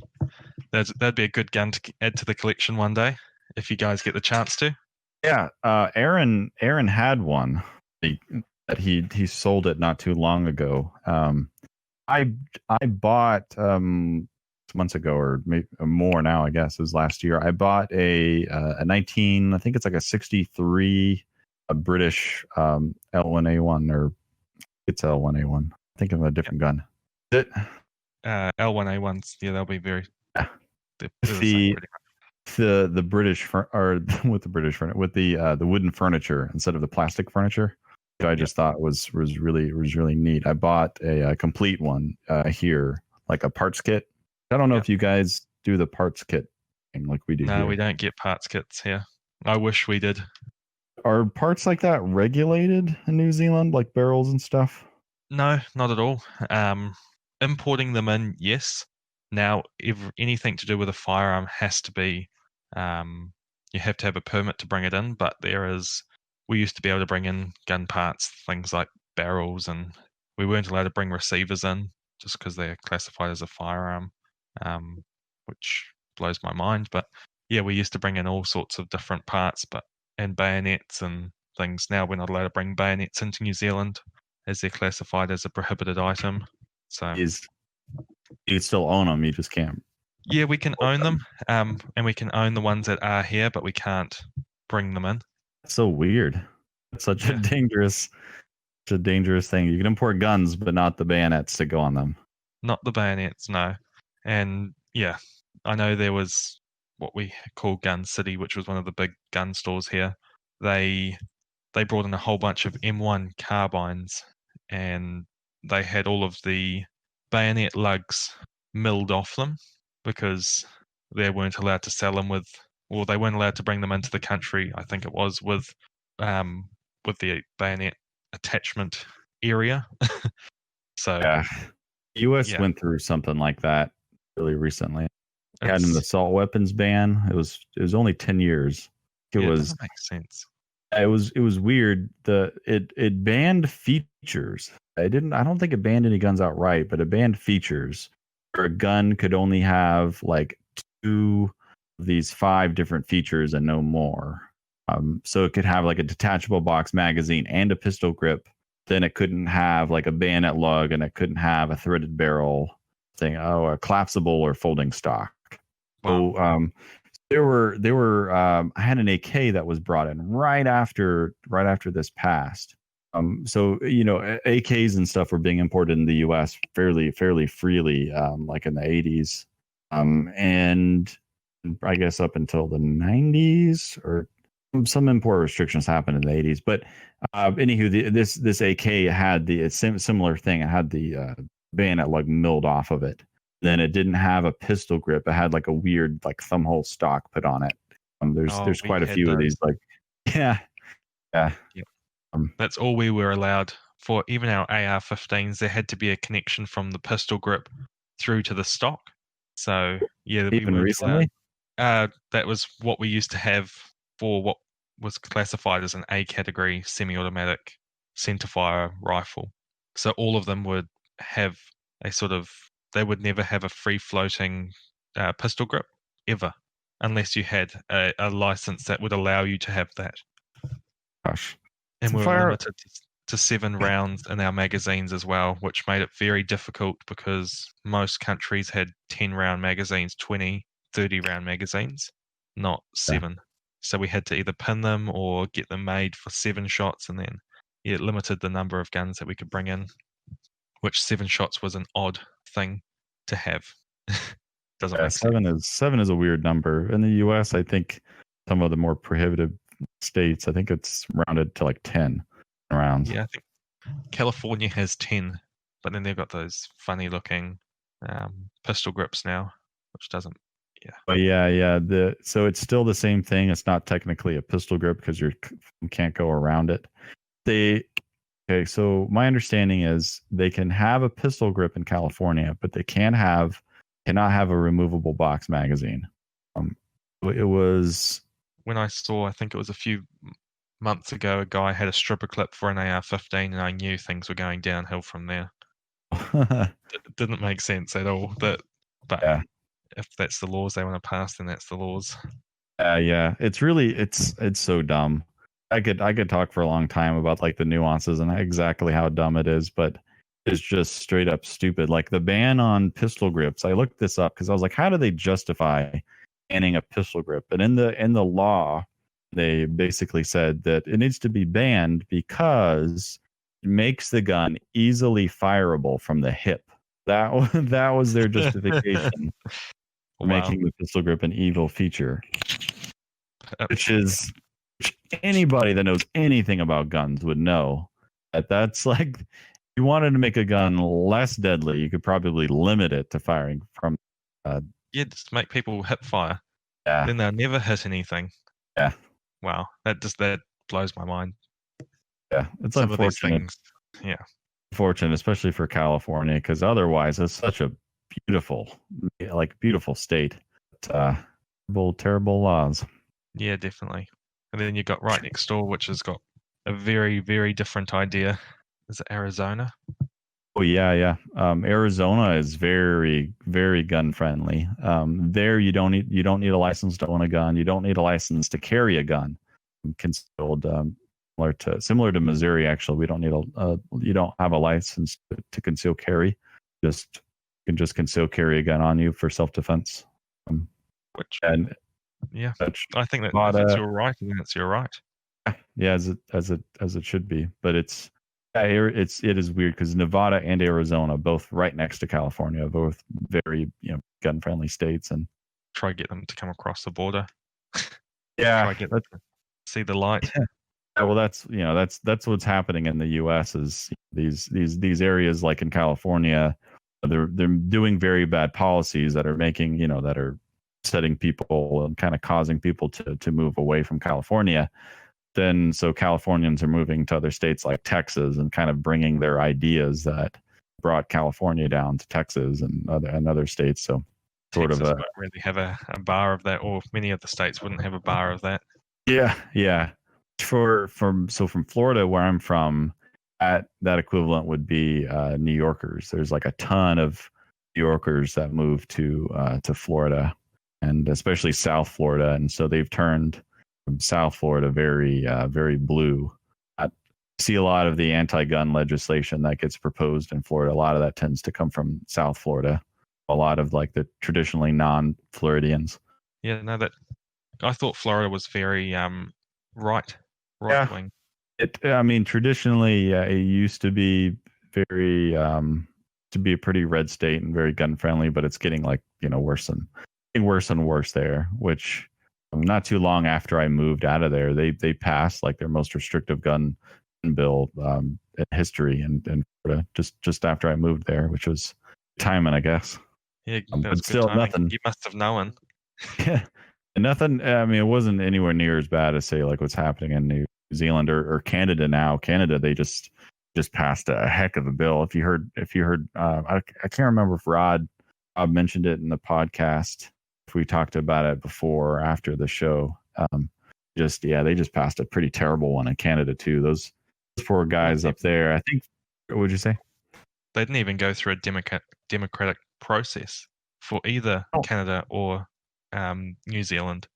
That'd be a good gun to add to the collection one day if you guys get the chance to. Yeah, Aaron had one that he sold it not too long ago. I bought months ago, or maybe more now, I guess it was last year. I bought a 19, I think it's like a 63, a British L1A1, or it's L1A1. Think of a different gun. L1A1s, they'll be very. The British with the wooden furniture instead of the plastic furniture, which I just thought was really neat. I bought a complete one here, like a parts kit. I don't know if you guys do the parts kit thing like we do. No, here. We don't get parts kits here. I wish we did. Are parts like that regulated in New Zealand, like barrels and stuff? No, not at all. Importing them in, yes. Now, anything to do with a firearm has to be, you have to have a permit to bring it in, but we used to be able to bring in gun parts, things like barrels, and we weren't allowed to bring receivers in just because they're classified as a firearm, which blows my mind. But yeah, we used to bring in all sorts of different parts, and bayonets and things. Now we're not allowed to bring bayonets into New Zealand as they're classified as a prohibited item. So You can still own them. You just can't. Yeah, we can own them, and we can own the ones that are here, but we can't bring them in. It's so weird. It's such Yeah. a dangerous thing. You can import guns, but not the bayonets to go on them. Not the bayonets, no. And yeah, I know there was what we call Gun City, which was one of the big gun stores here. They brought in a whole bunch of M1 carbines, and they had all of the bayonet lugs milled off them because they weren't allowed to sell them or they weren't allowed to bring them into the country. I think it was with the bayonet attachment area. So yeah, U.S. yeah. went through something like that really recently. They had an assault weapons ban. It was only 10 years. It doesn't make sense. It was weird. It banned features. I don't think it banned any guns outright, but it banned features where a gun could only have like 2 of these 5 different features and no more. So it could have like a detachable box magazine and a pistol grip. Then it couldn't have like a bayonet lug, and it couldn't have a threaded barrel thing. Oh, a collapsible or folding stock. Wow. So there were I had an AK that was brought in right after this passed. So AKs and stuff were being imported in the U.S. fairly freely, like in the 80s, and I guess up until the 90s, or some import restrictions happened in the 80s. But anywho, this AK had the similar thing. It had the bayonet lug milled off of it. Then it didn't have a pistol grip. It had like a weird like thumbhole stock put on it. There's quite a few of these. Like, yeah. That's all we were allowed for. Even our AR-15s, there had to be a connection from the pistol grip through to the stock. So yeah, even recently, that was what we used to have for what was classified as an A category semi-automatic centerfire rifle. So all of them would have they would never have a free-floating pistol grip, ever, unless you had a license that would allow you to have that. Gosh. And we were limited to 7 rounds in our magazines as well, which made it very difficult because most countries had 10-round magazines, 20, 30-round magazines, not 7. Yeah. So we had to either pin them or get them made for 7 shots, and then it limited the number of guns that we could bring in, which 7 shots was an odd thing to have. Doesn't make sense. 7 is a weird number. In the US, I think some of the more prohibitive states, I think it's rounded to like 10 rounds. Yeah, I think California has 10, but then they've got those funny looking pistol grips now, which doesn't. Yeah. But yeah. So it's still the same thing. It's not technically a pistol grip because you can't go around it. Okay, so my understanding is they can have a pistol grip in California, but they cannot have a removable box magazine. It was when I saw, I think it was a few months ago, a guy had a stripper clip for an AR-15, and I knew things were going downhill from there. It didn't make sense at all. But yeah. If that's the laws they want to pass, then that's the laws. Yeah. It's so dumb. I could talk for a long time about like the nuances and exactly how dumb it is, but it's just straight up stupid. Like the ban on pistol grips. I looked this up because I was like, how do they justify banning a pistol grip? And in the law, they basically said that it needs to be banned because it makes the gun easily fireable from the hip. That was their justification for making the pistol grip an evil feature, which anybody that knows anything about guns would know that's like, if you wanted to make a gun less deadly, you could probably limit it to firing from. Just make people hip fire. Yeah. Then they'll never hit anything. Yeah. Wow. That blows my mind. Yeah. It's some unfortunate. Yeah. Unfortunate, especially for California, because otherwise it's such a beautiful state. Terrible laws. Yeah, definitely. And then you got right next door, which has got a very, very different idea. Is it Arizona? Oh yeah. Arizona is very, very gun friendly. There you don't need a license to own a gun. You don't need a license to carry a gun. Concealed, similar to Missouri. Actually, we don't need you don't have a license to conceal carry. Just can just conceal carry a gun on you for self-defense. Which, and yeah, that's I think that if Nevada, it's your right, then it's your right. yeah, as it should be. But it is weird because Nevada and Arizona, both right next to California, both very gun friendly states, and Try to get them to come across the border. yeah, Try to get them to see the light. Yeah, well, that's what's happening in the U.S. is these areas like in California, they're doing very bad policies that are making that are setting people and kind of causing people to move away from California. Then so Californians are moving to other states like Texas and kind of bringing their ideas that brought California down to Texas and other states. So sort Texas of won't really have a bar of that, or many of the states wouldn't have a bar of that. yeah. From Florida, where I'm from, that equivalent would be New Yorkers. There's like a ton of New Yorkers that move to Florida, and especially South Florida, and so they've turned South Florida very blue. I see a lot of the anti-gun legislation that gets proposed in Florida. A lot of that tends to come from South Florida. A lot of like the traditionally non-Floridians. Yeah, no, that I thought Florida was very right wing. Traditionally, it used to be very to be a pretty red state and very gun friendly, but it's getting worse and worse there. Which not too long after I moved out of there, they passed like their most restrictive gun bill in history in Florida just after I moved there, which was timing, I guess. Yeah, but still nothing. You must have known. Yeah, nothing. I mean, it wasn't anywhere near as bad as say like what's happening in New Zealand or Canada now. Canada, they just passed a heck of a bill. If you heard, I can't remember if Rob mentioned it in the podcast. If we talked about it before or after the show, they just passed a pretty terrible one in Canada too. Those poor guys up there. I think. What would you say? They didn't even go through a democratic process for either Canada or New Zealand.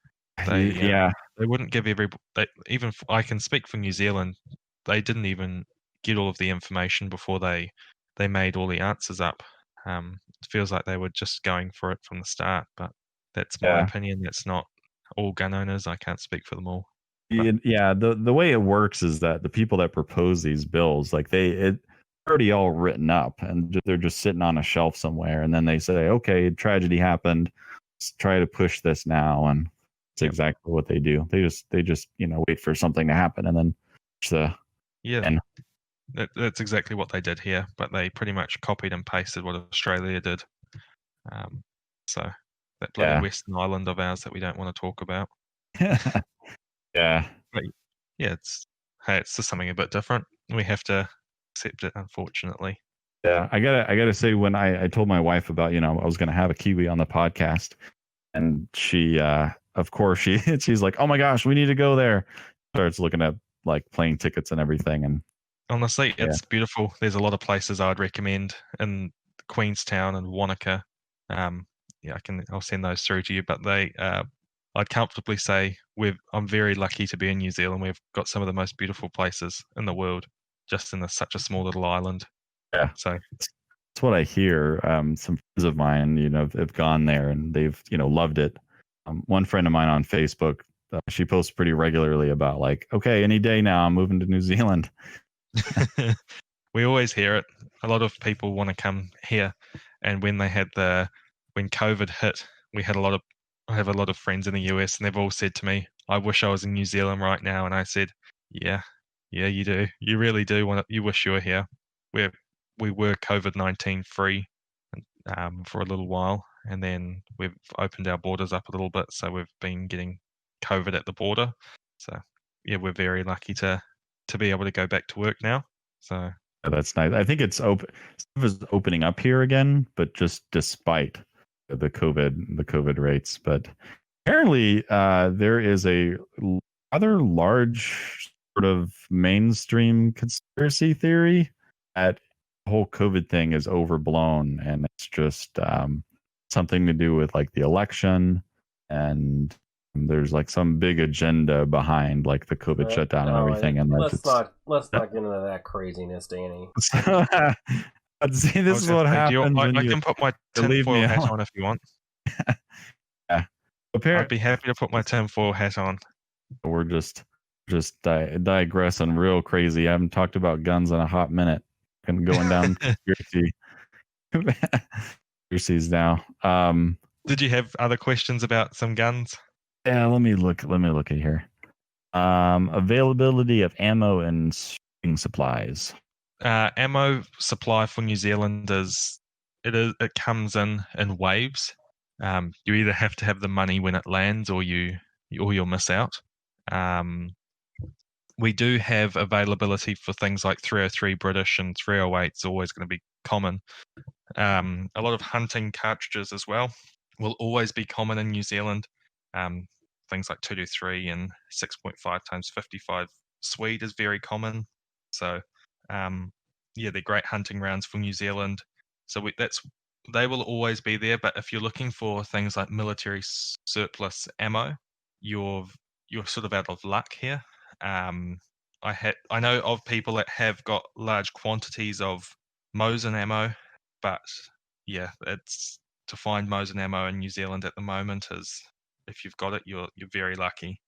They wouldn't give even I can speak for New Zealand. They didn't even get all of the information before they made all the answers up. It feels like they were just going for it from the start, but that's my opinion. That's not all gun owners. I can't speak for them all. But, the way it works is that the people that propose these bills, like it's already all written up and they're just sitting on a shelf somewhere, and then they say, okay, tragedy happened, let's try to push this now, and it's exactly what they do. They just wait for something to happen and then that's exactly what they did here, but they pretty much copied and pasted what Australia did. So that bloody Western Island of ours that we don't want to talk about. Yeah. But it's just something a bit different. We have to accept it, unfortunately. Yeah, I gotta say, when I told my wife about I was gonna have a Kiwi on the podcast, and she of course she's like, oh my gosh, we need to go there. Starts looking at like plane tickets and everything, and honestly, it's beautiful. There's a lot of places I'd recommend in Queenstown and Wanaka. I'll send those through to you, but I'd comfortably say I'm very lucky to be in New Zealand. We've got some of the most beautiful places in the world, just in such a small little island. Yeah. So that's what I hear. Some friends of mine, have gone there and they've, loved it. One friend of mine on Facebook, she posts pretty regularly about like, okay, any day now I'm moving to New Zealand. We always hear it. A lot of people want to come here, and when COVID hit, I have a lot of friends in the US, and they've all said to me, I wish I was in New Zealand right now. And I said, yeah, you do. You really do you wish you were here. We were COVID-19 free for a little while, and then we've opened our borders up a little bit, so we've been getting COVID at the border. So we're very lucky to be able to go back to work now. So that's nice. I think it's opening up here again, but just despite the COVID rates. But apparently there is a rather large sort of mainstream conspiracy theory that the whole COVID thing is overblown, and it's just something to do with like the election, and there's like some big agenda behind like the COVID shutdown and everything. And let's not get into that craziness, Danny. But see, I this was is gonna what say, happens when I you can put my leave me tinfoil hat alone. on if you want. Yeah. I'd be happy to put my tinfoil hat on. We're just digressing real crazy. I haven't talked about guns in a hot minute. And going down conspiracies now. Did you have other questions about some guns? Yeah, let me look at here. Availability of ammo and shooting supplies. Ammo supply for New Zealand it comes in waves. You either have to have the money when it lands, or you'll miss out. We do have availability for things like 303 British, and 308 is always going to be common. A lot of hunting cartridges as well will always be common in New Zealand. Things like 223 and 6.5 times 55 Swede is very common. So, yeah, they're great hunting rounds for New Zealand. So they will always be there. But if you're looking for things like military surplus ammo, you're sort of out of luck here. I know of people that have got large quantities of Mosin ammo, but yeah, it's to find Mosin ammo in New Zealand at the moment is, if you've got it, you're very lucky.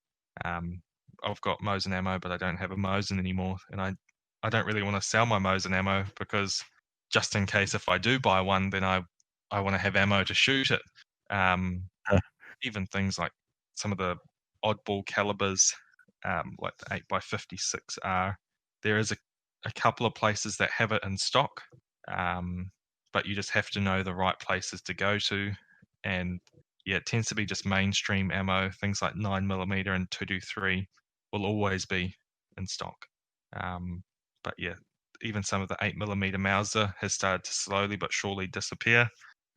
I've got Mosin ammo, but I don't have a Mosin anymore, and I don't really want to sell my Mosin ammo because just in case if I do buy one, then I want to have ammo to shoot it. Even things like some of the oddball calibers, like the 8x56R, there is a couple of places that have it in stock, but you just have to know the right places to go to. And yeah, it tends to be just mainstream ammo. Things like 9mm and 223 will always be in stock. But yeah, even some of the 8mm Mauser has started to slowly but surely disappear.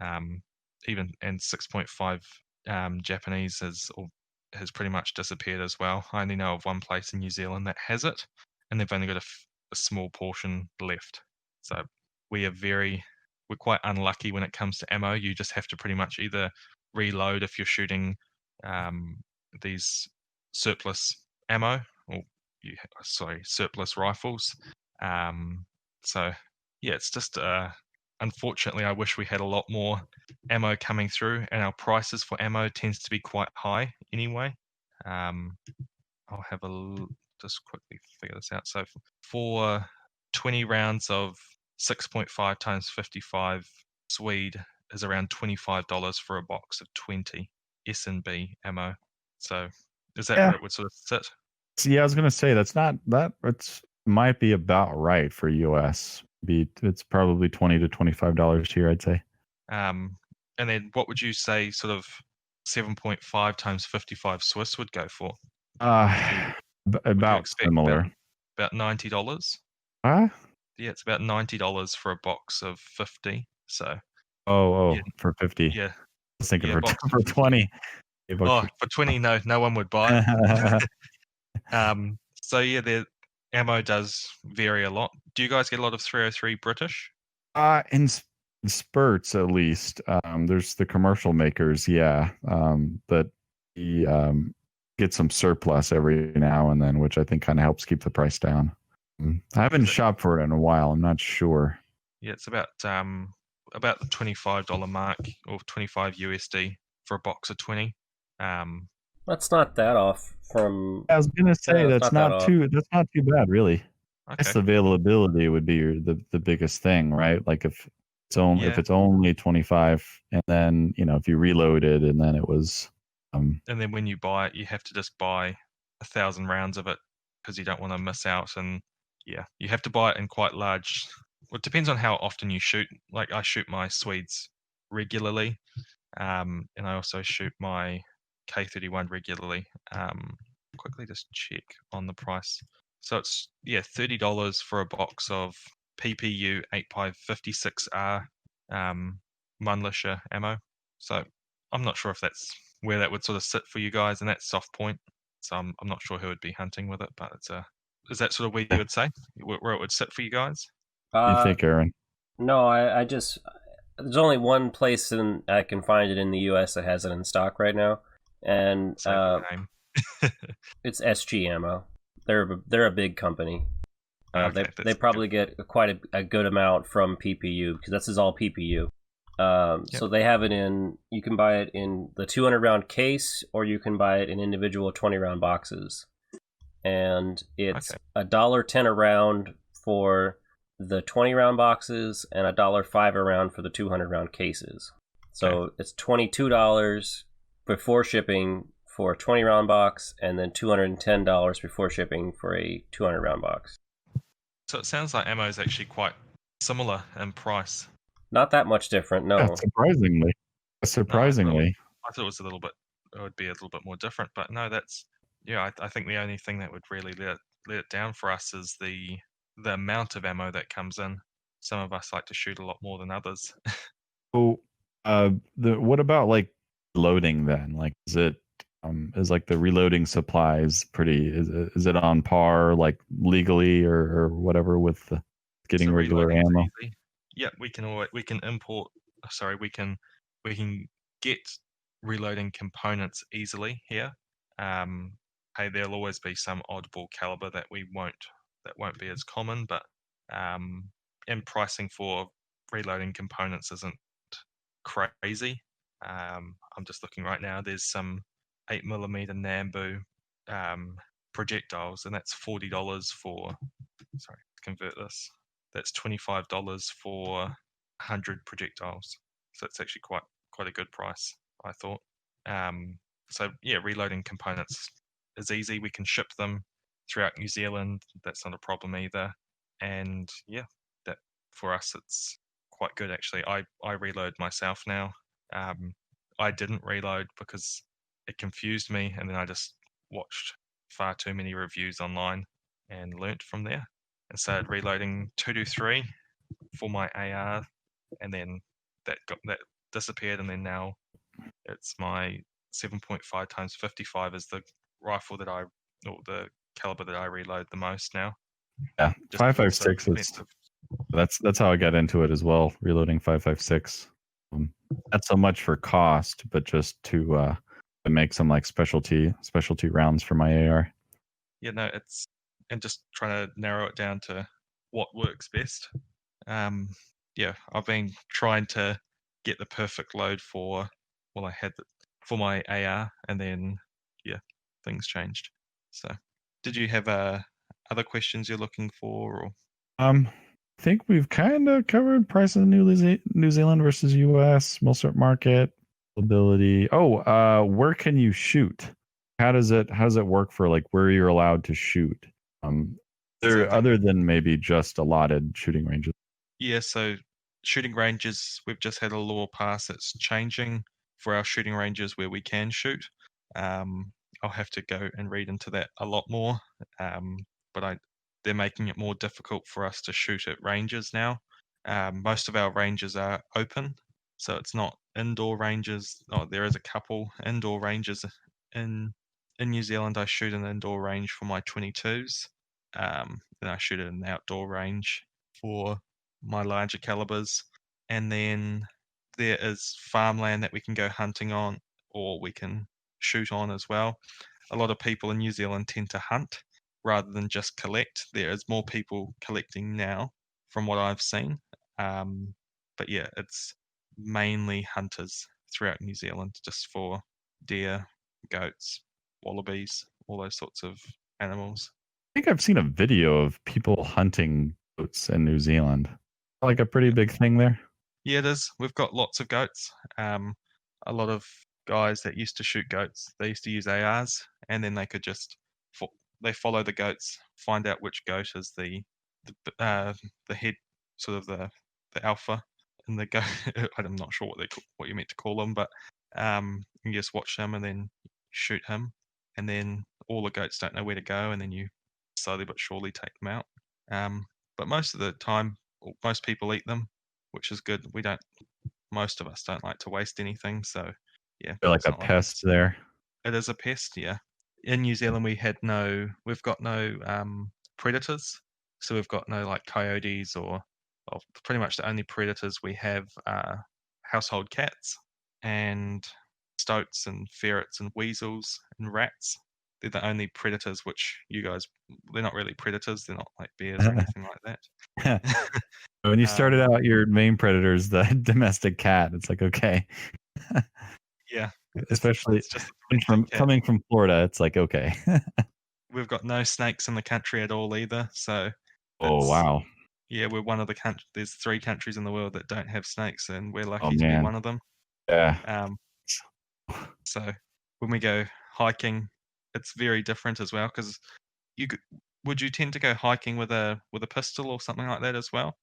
Even and 6.5 Japanese has pretty much disappeared as well. I only know of one place in New Zealand that has it, and they've only got a small portion left. So we're quite unlucky when it comes to ammo. You just have to pretty much either reload if you're shooting these surplus ammo, or surplus rifles. So yeah, it's just unfortunately, I wish we had a lot more ammo coming through, and our prices for ammo tends to be quite high anyway. I'll have just quickly figure this out. So for 20 rounds of 6.5 times 55 Swede is around $25 for a box of 20 S&B ammo. So is that where it would sort of sit? Yeah, I was gonna say that's not that. It's might be about right for US. It's probably $20 to $25 here, I'd say. And then what would you say sort of 7.5 times 55 Swiss would go for? About similar. About $90. Huh? Yeah, it's about $90 for a box of 50. So. Yeah. For 50. Yeah. I was thinking for 20. For 20, no one would buy it. So yeah, the ammo does vary a lot. Do you guys get a lot of 303 British? In spurts, at least. There's the commercial makers, yeah, that get some surplus every now and then, which I think kind of helps keep the price down. I haven't shopped for it in a while. I'm not sure. Yeah, it's about the $25 mark, or 25 USD for a box of 20. That's not that off from. I was gonna say that's not too bad, really. Okay. Guess availability would be the biggest thing, right? Like if it's only 25, and then if you reloaded and then it was. And then when you buy it, you have to just buy 1,000 rounds of it because you don't want to miss out. And yeah, you have to buy it in quite large. Well, it depends on how often you shoot. Like I shoot my Swedes regularly, and I also shoot my K31 regularly. Quickly just check on the price. So it's $30 for a box of PPU 8x56R Mannlicher ammo. So I'm not sure if that's where that would sort of sit for you guys, and that's soft point. So I'm not sure who would be hunting with it, but is that sort of where you would say where it would sit for you guys? What do you think, Aaron? No, I just there's only one place I can find it in the U.S. that has it in stock right now, and it's SG Ammo. They're a big company. Okay, They that's probably get quite a good amount from PPU because this is all PPU. Yep. So they have it in. You can buy it in the 200 round case, or you can buy it in individual 20 round boxes, and it's $1.10 a round for the 20 round boxes and $1.05 a round for the 200 round cases. So it's $22 before shipping for a 20 round box, and then $210 before shipping for a 200 round box. So it sounds like ammo is actually quite similar in price. Not that much different, no. Yeah, surprisingly. I thought it would be a little bit more different, but no, that's I think the only thing that would really let it down for us is the amount of ammo that comes in. Some of us like to shoot a lot more than others. So, what about like loading then? Like, is like the reloading supplies pretty? Is it on par, like legally or whatever with getting So regular reloading's ammo? easy. Yeah, we can import. Sorry, we can get reloading components easily here. Hey, there'll always be some oddball caliber that won't be as common, but and pricing for reloading components isn't crazy. I'm just looking right now. There's some 8mm Nambu projectiles, and that's $40 for. Sorry, convert this. That's $25 for 100 projectiles. So it's actually quite a good price, I thought. So yeah, reloading components is easy. We can ship them throughout New Zealand. That's not a problem either. And yeah, that for us it's quite good actually. I reload myself now. I didn't reload because it confused me, and then I just watched far too many reviews online and learnt from there. And started reloading 223 for my AR, and then that disappeared, and then now it's my 7.5 times 55 is the rifle or the caliber that I reload the most now. Yeah, 5.56 is that's how I got into it as well. Reloading 5.56, not so much for cost, but just to make some like specialty rounds for my AR. Yeah, no, it's and just trying to narrow it down to what works best. Yeah, I've been trying to get the perfect load for for my AR, and then yeah, things changed. So, did you have other questions you're looking for? Or I think we've kind of covered price of New Zealand versus US, Milsurp market, ability. Oh, where can you shoot? How does it work for like where you're allowed to shoot? Other than maybe just allotted shooting ranges. Yeah, so shooting ranges, we've just had a law pass that's changing for our shooting ranges where we can shoot. I'll have to go and read into that a lot more, but they're making it more difficult for us to shoot at ranges now. Most of our ranges are open, so it's not indoor ranges. Oh, there is a couple indoor ranges in New Zealand. I shoot an indoor range for my 22s. Then I shoot at an outdoor range for my larger calibers, and then there is farmland that we can go hunting on, or we can shoot on as well. A lot of people in New Zealand tend to hunt rather than just collect. There is more people collecting now, from what I've seen. But yeah, it's mainly hunters throughout New Zealand, just for deer, goats, wallabies, all those sorts of animals. I think I've seen a video of people hunting goats in New Zealand. Like a pretty big thing there. Yeah, it is. We've got lots of goats. A lot of guys that used to shoot goats, they used to use ARs, and then they could just they follow the goats, find out which goat is the head, sort of the alpha, and the goat. I'm not sure what you meant to call them, but you just watch them and then shoot him, and then all the goats don't know where to go, and then you slowly but surely take them out. But most of the time, most people eat them, which is good. Most of us don't like to waste anything, so yeah. They're like a pest there. It is a pest, yeah. In New Zealand, we've got no predators, so we've got no like coyotes or pretty much the only predators we have are household cats and stoats and ferrets and weasels and rats. they're the only predators, which you guys, they're not really predators. They're not like bears or anything like that. When you started out, your main predator is the domestic cat. It's like, okay. Yeah. Especially it's just a coming from Florida, it's like, okay. We've got no snakes in the country at all either. So, oh, wow. Yeah, we're one of the countries. There's 3 countries in the world that don't have snakes, and we're lucky Oh, to be man. one of them. Yeah. So when we go hiking, it's very different as well. Because would you tend to go hiking with a pistol or something like that as well?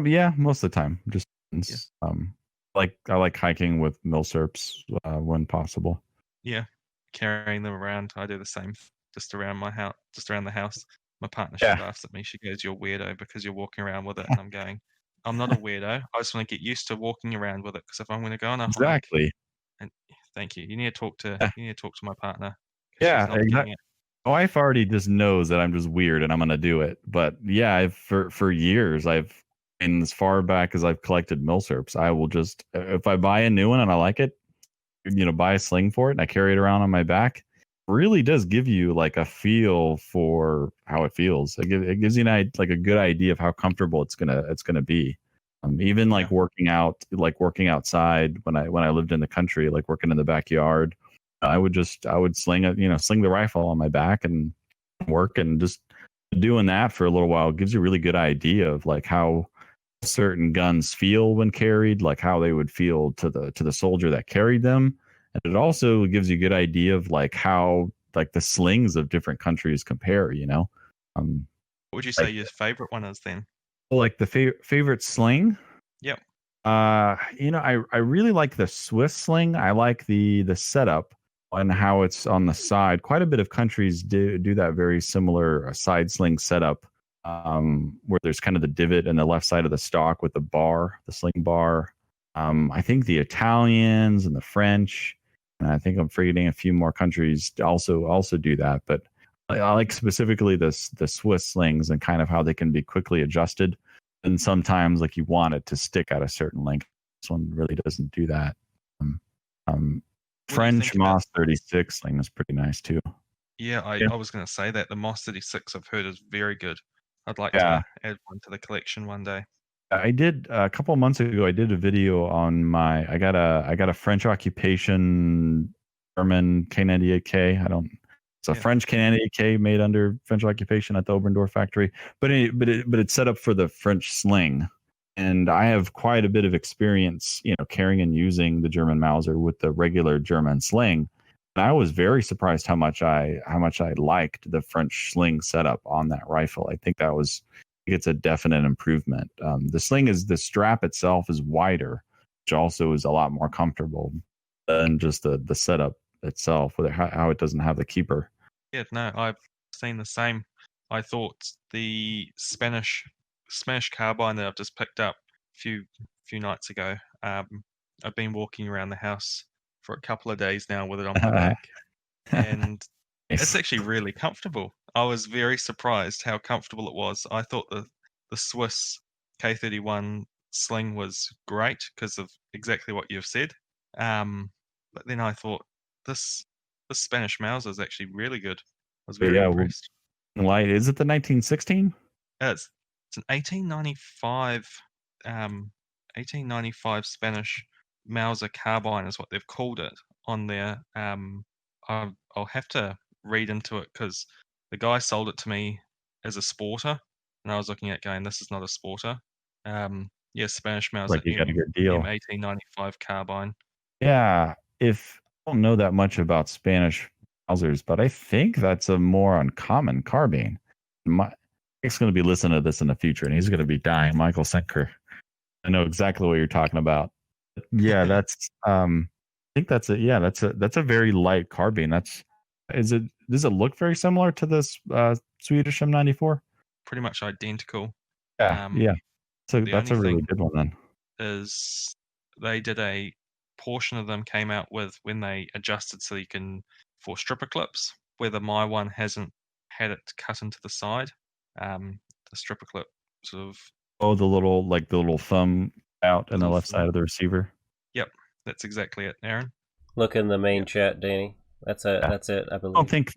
Yeah, most of the time. Just I like hiking with Milsurps when possible. Yeah, carrying them around. I do the same, just around my house, just around the house. My partner, she laughs at me. She goes, "You're weirdo because you're walking around with it." And I'm going, "I'm not a weirdo. I just want to get used to walking around with it. Because if I'm going to go on a hike, and thank you. You need to talk to my partner. Yeah, she's not getting it. My wife already just knows that I'm just weird and I'm gonna do it. But yeah, for years and as far back as I've collected Milsurps, I will just, if I buy a new one and I like it, buy a sling for it and I carry it around on my back. Really does give you like a feel for how it feels. It gives you a good idea of how comfortable it's gonna be. Even like working outside when I lived in the country, like working in the backyard, I would sling the rifle on my back and work, and just doing that for a little while gives you a really good idea of like how certain guns feel when carried, like how they would feel to the soldier that carried them. And it also gives you a good idea of like how like the slings of different countries compare, What would you say your favorite one is then? Like the favorite sling? Yep. I really like the Swiss sling. I like the setup and how it's on the side. Quite a bit of countries do that very similar side sling setup, where there's kind of the divot in the left side of the stock with the sling bar. I think the Italians and the French, and I think I'm forgetting a few more countries also do that. But I like specifically the Swiss slings and kind of how they can be quickly adjusted. And sometimes like you want it to stick at a certain length. This one really doesn't do that. French Moss 36 sling is pretty nice too. Yeah, I was going to say that the Moss 36 I've heard is very good. I'd like to add one to the collection one day. I did a couple of months ago. I did a video on I got a French occupation German K98K. It's a French K98K made under French occupation at the Oberndorf factory, but it's set up for the French sling. And I have quite a bit of experience, carrying and using the German Mauser with the regular German sling. And I was very surprised how much I liked the French sling setup on that rifle. I think it's a definite improvement. The strap itself is wider, which also is a lot more comfortable than just the setup itself, with how it doesn't have the keeper. Yeah, no, I've seen the same. I thought the Spanish carbine that I've just picked up a few nights ago. I've been walking around the house for a couple of days now with it on my back, and it's actually really comfortable. I was very surprised how comfortable it was. I thought the Swiss K31 sling was great because of exactly what you've said. But then I thought this Spanish Mauser is actually really good. I was very impressed. Light, is it the 1916? It's an 1895 Spanish Mauser carbine is what they've called it on there. I'll have to read into it because the guy sold it to me as a sporter, and I was looking at going, this is not a sporter. Spanish Mauser, like you got a good deal. 1895 carbine. Yeah, if I don't know that much about Spanish Mausers, but I think that's a more uncommon carbine. Mike's going to be listening to this in the future, and he's going to be dying. Michael Senker, I know exactly what you're talking about. Yeah, that's. I think that's a very light carbine. Does it look very similar to this Swedish M94? Pretty much identical. Yeah. So that's a really good one then. Is they did a portion of them came out with when they adjusted so you can for stripper clips, whether my one hasn't had it cut into the side. The stripper clip sort of. Oh, the little thumb out in the left side of the receiver. Yep, that's exactly it, Aaron. Look in the main chat, Danny. That's it. I believe. I don't think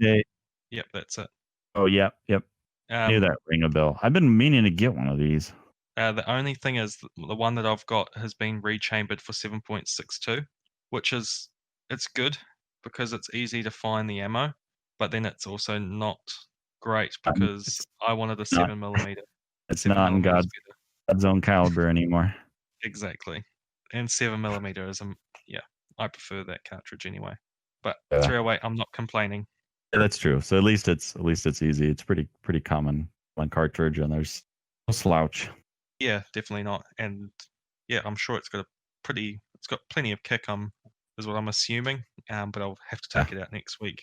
Yep, that's it. Oh, yep. Knew that ring a bell. I've been meaning to get one of these. The only thing is the one that I've got has been rechambered for 7.62, which is it's good because it's easy to find the ammo, but then it's also not great because I wanted a 7mm. It's not in God's own caliber anymore. Exactly, and 7mm is I prefer that cartridge anyway. But 308, I'm not complaining. Yeah, that's true. So at least it's easy. It's pretty common on cartridge, and there's no slouch. Yeah, definitely not. And yeah, I'm sure it's got plenty of kick. Is what I'm assuming. But I'll have to take it out next week.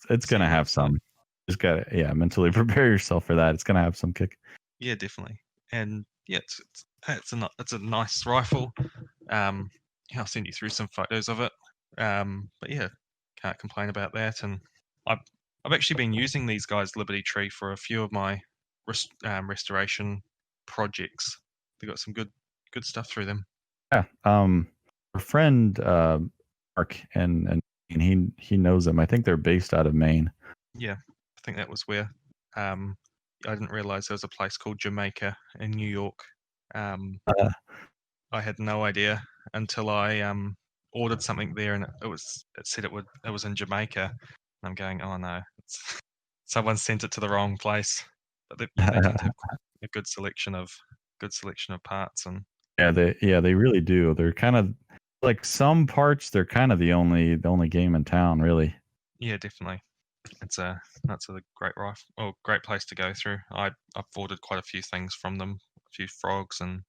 It's gonna have some. Just gotta mentally prepare yourself for that. It's gonna have some kick. Yeah, definitely. And yeah, it's a nice rifle. I'll send you through some photos of it. But yeah, can't complain about that. And I've actually been using these guys Liberty Tree for a few of my restoration projects. They got some good stuff through them. Yeah. Our friend Mark and he knows them. I think they're based out of Maine. Yeah, I think that was where. I didn't realize there was a place called Jamaica in New York. I had no idea until I ordered something there, and it said it was in Jamaica. And I'm going, oh no, someone sent it to the wrong place. But they tend to have a good selection of parts, and they really do. They're kind of like some parts. They're kind of the only game in town, really. Yeah, definitely. That's a great rifle, or great place to go through. I've ordered quite a few things from them, a few frogs, and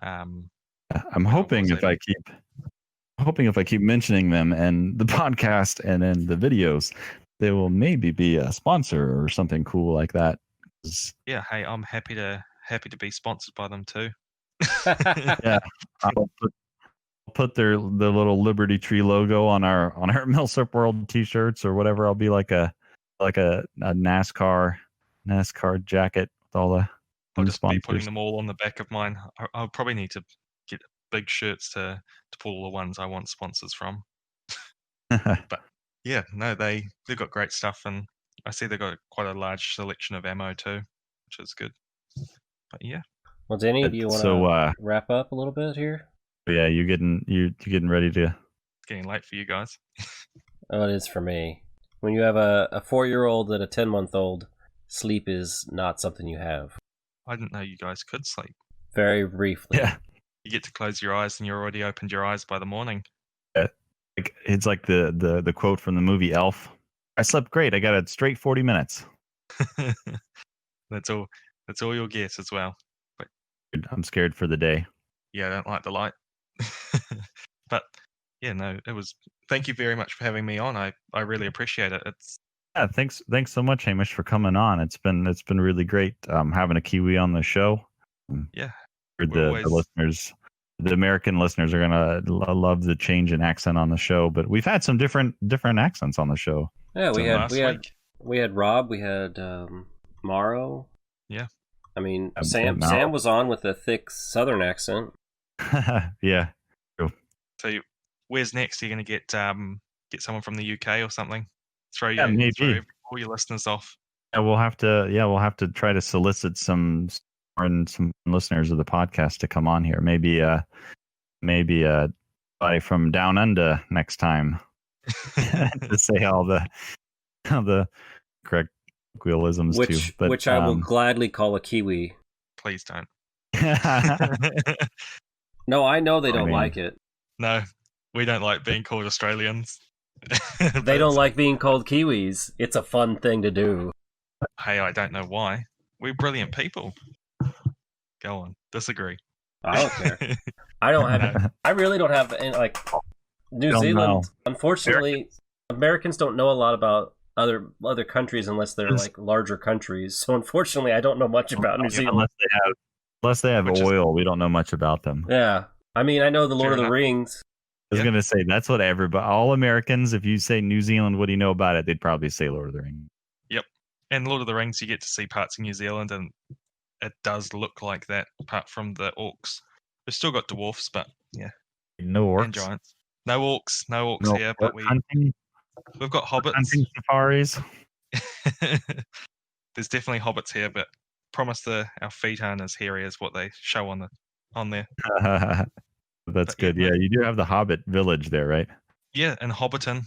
I'm hoping if I keep mentioning them and the podcast and in the videos, they will maybe be a sponsor or something cool like that. Yeah, hey, I'm happy to be sponsored by them too. Yeah, I'll put the little Liberty Tree logo on our Milsurp World T-shirts or whatever. I'll be like a NASCAR jacket with all the. I'll just be putting them all on the back of mine. I'll probably need to get big shirts to pull all the ones I want sponsors from. But yeah, no, they've got great stuff, and I see they've got quite a large selection of ammo too, which is good. But yeah. Well, Danny, do you want to wrap up a little bit here? Yeah, you getting ready to? It's getting late for you guys. Oh, it is for me. When you have a 4-year-old and a 10-month-old, sleep is not something you have. I didn't know you guys could sleep. Very briefly. Yeah. You get to close your eyes and you're already opened your eyes by the morning. It's like the quote from the movie Elf. I slept great. I got a straight 40 minutes. That's all you'll get as well. But I'm scared for the day. Yeah, I don't like the light. But yeah, no, it was. Thank you very much for having me on. I really appreciate it. Thanks so much, Hamish, for coming on. It's been really great having a Kiwi on the show. Yeah, the listeners, the American listeners are gonna love the change in accent on the show. But we've had some different accents on the show. Yeah, we had Rob, we had Morrow. Yeah, I mean Sam was on with a thick Southern accent. Yeah. True. So where's next? Are you going to get someone from the UK or something? Throw all your listeners off. Yeah, we'll have to try to solicit some listeners of the podcast to come on here. Maybe somebody from down under next time to say all the correct colloquialisms too. But, which I will gladly call a Kiwi. Please don't. No, I know they don't like it. No, we don't like being called Australians. They don't like being called Kiwis. It's a fun thing to do. Hey, I don't know why. We're brilliant people. Go on, disagree. I don't care. I really don't have any, like, New Zealand. Unfortunately, Americans don't know a lot about other countries unless they're like larger countries. So unfortunately, I don't know much about New Zealand. Unless they have oil, we don't know much about them. Yeah. I mean, I know the Lord of the Rings. I was going to say, that's what all Americans, if you say New Zealand, what do you know about it? They'd probably say Lord of the Rings. Yep. And Lord of the Rings, you get to see parts of New Zealand, and it does look like that, apart from the orcs. We've still got dwarfs, but yeah. No orcs? And giants. No orcs here, but we've got hobbits. Hunting safaris. There's definitely hobbits here, but promise our feet aren't as hairy as what they show on there. That's But yeah, good. Yeah, you do have the Hobbit village there, right? Yeah, in Hobbiton,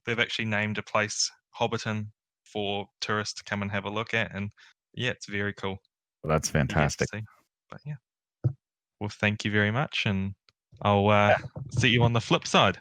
they've actually named a place Hobbiton for tourists to come and have a look at, and yeah, it's very cool. Well, that's You get to fantastic. see. But yeah, well, thank you very much, and I'll see you on the flip side.